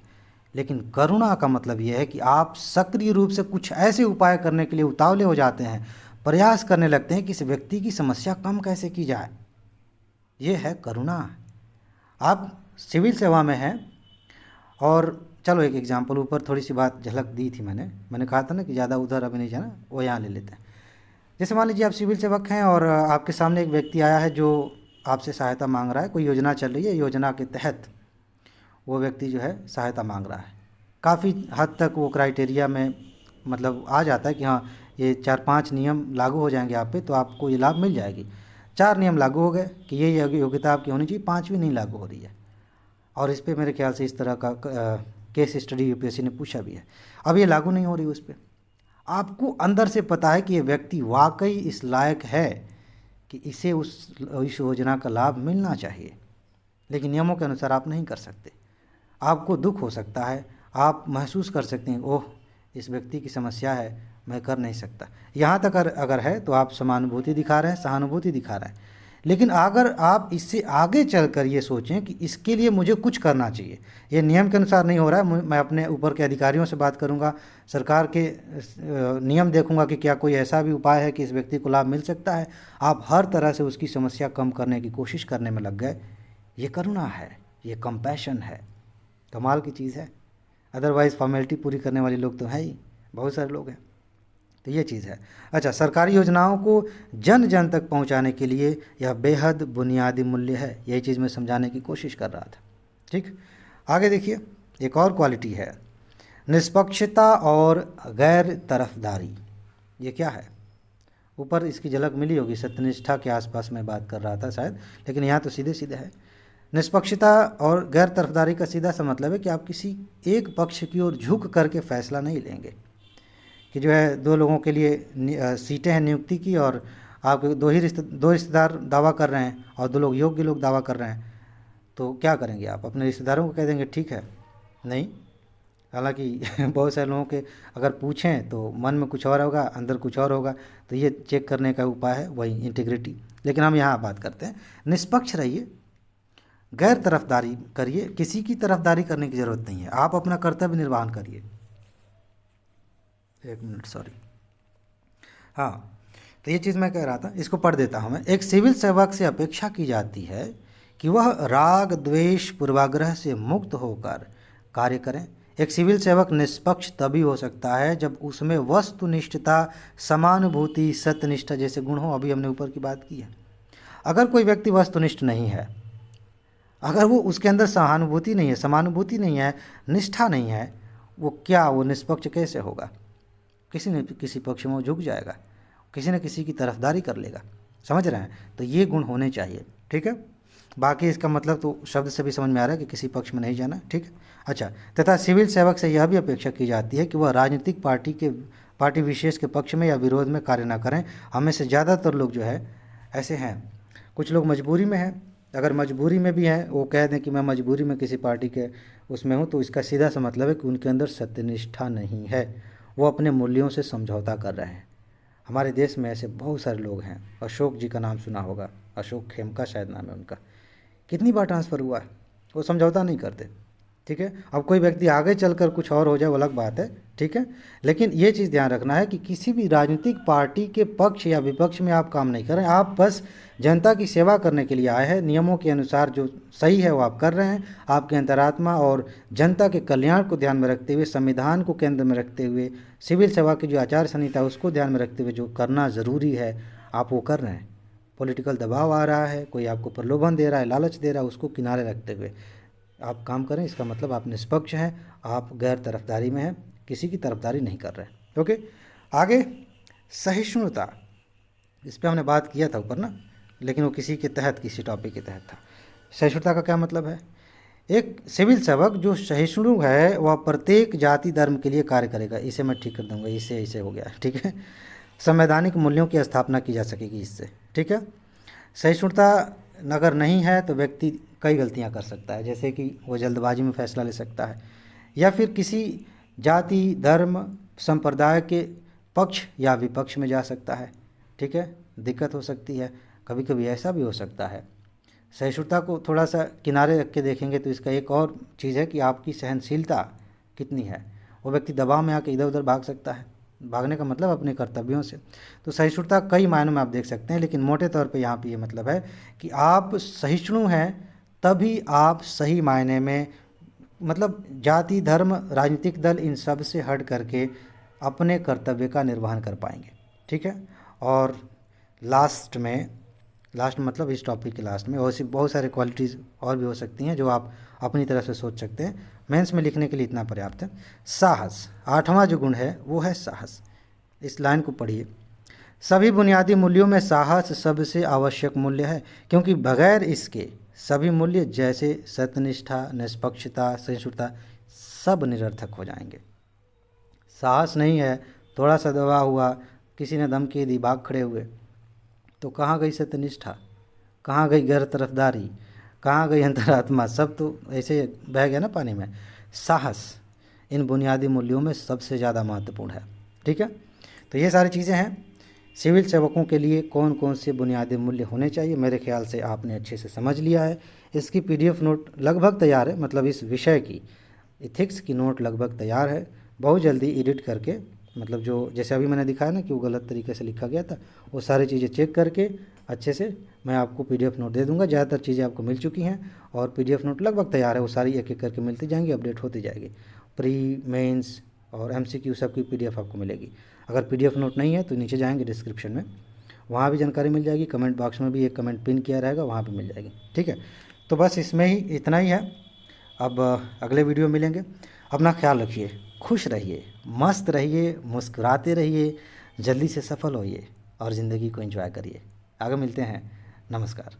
लेकिन करुणा का मतलब यह है कि आप सक्रिय रूप से कुछ ऐसे उपाय करने के लिए उतावले हो जाते हैं, प्रयास करने लगते हैं कि इस व्यक्ति की समस्या कम कैसे की जाए। ये है करुणा। आप सिविल सेवा में हैं, और चलो एक एग्जांपल, ऊपर थोड़ी सी बात झलक दी थी मैंने कहा था ना कि ज़्यादा उधर अभी नहीं जाना, वो यहाँ ले लेते हैं। जैसे मान लीजिए आप सिविल सेवक हैं और आपके सामने एक व्यक्ति आया है जो आपसे सहायता मांग रहा है, कोई योजना चल रही है, योजना के तहत वो व्यक्ति जो है सहायता मांग रहा है। काफ़ी हद तक वो क्राइटेरिया में मतलब आ जाता है कि हाँ ये 4-5 नियम लागू हो जाएंगे आप पे तो आपको ये लाभ मिल जाएगी। 4 नियम लागू हो गए कि ये योग्यता आपकी होनी चाहिए, 5वीं नहीं लागू हो रही है। और इस पे मेरे ख्याल से इस तरह का केस स्टडी यूपीएससी ने पूछा भी है। अब ये लागू नहीं हो रही उस पर, आपको अंदर से पता है कि ये व्यक्ति वाकई इस लायक है कि इसे उस योजना का लाभ मिलना चाहिए, लेकिन नियमों के अनुसार आप नहीं कर सकते। आपको दुख हो सकता है, आप महसूस कर सकते हैं ओह इस व्यक्ति की समस्या है, मैं कर नहीं सकता। यहाँ तक अगर है तो आप समानुभूति दिखा रहे हैं, सहानुभूति दिखा रहे हैं। लेकिन अगर आप इससे आगे चलकर ये सोचें कि इसके लिए मुझे कुछ करना चाहिए, ये नियम के अनुसार नहीं हो रहा है, मैं अपने ऊपर के अधिकारियों से बात करूँगा, सरकार के नियम देखूँगा कि क्या कोई ऐसा भी उपाय है कि इस व्यक्ति को लाभ मिल सकता है। आप हर तरह से उसकी समस्या कम करने की कोशिश करने में लग गए। ये करुणा है, ये कंपैशन है, कमाल की चीज़ है। अदरवाइज़ फॉर्मेलिटी पूरी करने वाले लोग तो हैं ही, बहुत सारे लोग हैं। तो ये चीज़ है। अच्छा, सरकारी योजनाओं को जन जन तक पहुंचाने के लिए यह बेहद बुनियादी मूल्य है, यही चीज़ मैं समझाने की कोशिश कर रहा था। ठीक, आगे देखिए, एक और क्वालिटी है निष्पक्षता और गैर तरफदारी। ये क्या है? ऊपर इसकी झलक मिली होगी, सत्यनिष्ठा के आसपास मैं बात कर रहा था शायद, लेकिन यहाँ तो सीधे सीधे है। निष्पक्षता और गैर तरफदारी का सीधा सा मतलब है कि आप किसी एक पक्ष की ओर झुक करके फैसला नहीं लेंगे कि जो है 2 लोगों के लिए सीटें हैं नियुक्ति की और आप दो रिश्तेदार दावा कर रहे हैं और 2 लोग योग्य लोग दावा कर रहे हैं, तो क्या करेंगे आप? अपने रिश्तेदारों को कह देंगे ठीक है? नहीं। हालांकि बहुत सारे लोगों के अगर पूछें तो मन में कुछ और होगा, अंदर कुछ और होगा, तो ये चेक करने का उपाय है वही इंटीग्रिटी। लेकिन हम यहाँ बात करते हैं निष्पक्ष रहिए, गैर तरफदारी करिए, किसी की तरफदारी करने की ज़रूरत नहीं है, आप अपना कर्तव्य निर्वहन करिए। एक मिनट, सॉरी। हाँ, तो ये चीज़ मैं कह रहा था, इसको पढ़ देता हूँ मैं। एक सिविल सेवक से अपेक्षा की जाती है कि वह राग द्वेष पूर्वाग्रह से मुक्त होकर कार्य करें। एक सिविल सेवक निष्पक्ष तभी हो सकता है जब उसमें वस्तुनिष्ठता, समानुभूति, सत्यनिष्ठा जैसे गुण हो। अभी हमने ऊपर की बात की है। अगर कोई व्यक्ति वस्तुनिष्ठ नहीं है, अगर वो उसके अंदर सहानुभूति नहीं है, समानुभूति नहीं है, निष्ठा नहीं है, वो निष्पक्ष कैसे होगा? किसी न किसी पक्ष में वो झुक जाएगा, किसी न किसी की तरफदारी कर लेगा। समझ रहे हैं? तो ये गुण होने चाहिए। ठीक है, बाकी इसका मतलब तो शब्द से भी समझ में आ रहा है कि किसी पक्ष में नहीं जाना। ठीक है, अच्छा। तथा सिविल सेवक से यह भी अपेक्षा की जाती है कि वह राजनीतिक पार्टी विशेष के पक्ष में या विरोध में कार्य न करें। हमें से ज़्यादातर लोग जो है ऐसे हैं। कुछ लोग मजबूरी में हैं, अगर मजबूरी में भी हैं, वो कह दें कि मैं मजबूरी में किसी पार्टी के उसमें हूँ, तो इसका सीधा सा मतलब है कि उनके अंदर सत्यनिष्ठा नहीं है, वो अपने मूल्यों से समझौता कर रहे हैं। हमारे देश में ऐसे बहुत सारे लोग हैं। अशोक जी का नाम सुना होगा, अशोक खेमका शायद नाम है उनका। कितनी बार ट्रांसफ़र हुआ है, वो समझौता नहीं करते। ठीक है, अब कोई व्यक्ति आगे चलकर कुछ और हो जाए वो अलग बात है। ठीक है, लेकिन ये चीज़ ध्यान रखना है कि किसी भी राजनीतिक पार्टी के पक्ष या विपक्ष में आप काम नहीं कर रहे हैं, आप बस जनता की सेवा करने के लिए आए हैं। नियमों के अनुसार जो सही है वो आप कर रहे हैं। आपके अंतरात्मा और जनता के कल्याण को ध्यान में रखते हुए, संविधान को केंद्र में रखते हुए, सिविल सेवा की जो आचार संहिता है उसको ध्यान में रखते हुए जो करना ज़रूरी है आप वो कर रहे हैं। पॉलिटिकल दबाव आ रहा है, कोई आपको प्रलोभन दे रहा है, लालच दे रहा है, उसको किनारे रखते हुए आप काम करें। इसका मतलब आप निष्पक्ष हैं, आप गैर तरफदारी में हैं, किसी की तरफदारी नहीं कर रहे हैं। ओके, आगे सहिष्णुता, इस पर हमने बात किया था ऊपर ना, लेकिन वो किसी टॉपिक के तहत था। सहिष्णुता का क्या मतलब है? एक सिविल सेवक जो सहिष्णु है वह प्रत्येक जाति धर्म के लिए कार्य करेगा। इसे मैं ठीक कर दूंगा, इसे हो गया। ठीक है, संवैधानिक मूल्यों की स्थापना की जा सकेगी इससे। ठीक है, सहिष्णुता अगर नहीं है तो व्यक्ति कई गलतियां कर सकता है, जैसे कि वो जल्दबाजी में फैसला ले सकता है या फिर किसी जाति धर्म संप्रदाय के पक्ष या विपक्ष में जा सकता है। ठीक है, दिक्कत हो सकती है। कभी कभी ऐसा भी हो सकता है। सहिष्णुता को थोड़ा सा किनारे रख के देखेंगे तो इसका एक और चीज़ है कि आपकी सहनशीलता कितनी है। वो व्यक्ति दबाव में आके इधर उधर भाग सकता है, भागने का मतलब अपने कर्तव्यों से। तो सहिष्णुता कई मायनों में आप देख सकते हैं, लेकिन मोटे तौर पे यहाँ पे ये मतलब है कि आप सहिष्णु हैं तभी आप सही मायने में, मतलब जाति धर्म राजनीतिक दल इन सब से हट करके अपने कर्तव्य का निर्वहन कर पाएंगे। ठीक है, और लास्ट मतलब इस टॉपिक के लास्ट में। और ऐसी बहुत सारे क्वालिटीज़ और भी हो सकती हैं जो आप अपनी तरह से सोच सकते हैं। मेंस में लिखने के लिए इतना पर्याप्त है। साहस, 8वां जो गुण है वो है साहस। इस लाइन को पढ़िए। सभी बुनियादी मूल्यों में साहस सबसे आवश्यक मूल्य है, क्योंकि बगैर इसके सभी मूल्य जैसे सत्यनिष्ठा, निष्पक्षता, सहिष्णुता सब निरर्थक हो जाएंगे। साहस नहीं है, थोड़ा सा दबा हुआ, किसी ने धमकी दी, भाग खड़े हुए, तो कहाँ गई सत्यनिष्ठा, कहाँ गई गैर तरफदारी, कहाँ गई अंतरात्मा, सब तो ऐसे बह गया ना पानी में। साहस इन बुनियादी मूल्यों में सबसे ज़्यादा महत्वपूर्ण है। ठीक है, तो ये सारी चीज़ें हैं। सिविल सेवकों के लिए कौन कौन से बुनियादी मूल्य होने चाहिए, मेरे ख्याल से आपने अच्छे से समझ लिया है। इसकी PDF नोट लगभग तैयार है, मतलब इस विषय की इथिक्स की नोट लगभग तैयार है। बहुत जल्दी एडिट करके, मतलब जो जैसे अभी मैंने दिखाया ना कि वो गलत तरीके से लिखा गया था, वो सारी चीज़ें चेक करके अच्छे से मैं आपको PDF नोट दे दूंगा। ज़्यादातर चीज़ें आपको मिल चुकी हैं और PDF नोट लगभग तैयार है, वो सारी एक एक करके मिलती जाएंगी, अपडेट होती जाएगी। प्री, मेंस और MCQ सब की PDF आपको मिलेगी। अगर PDF नोट नहीं है तो नीचे जाएंगे डिस्क्रिप्शन में, वहाँ भी जानकारी मिल जाएगी। कमेंट बॉक्स में भी एक कमेंट पिन किया रहेगा, वहाँ भी मिल जाएगी। ठीक है, तो बस इसमें ही इतना ही है। अब अगले वीडियो मिलेंगे। अपना ख्याल रखिए, खुश रहिए, मस्त रहिए, मुस्कुराते रहिए, जल्दी से सफल होइए और ज़िंदगी को एंजॉय करिए। आगे मिलते हैं। नमस्कार।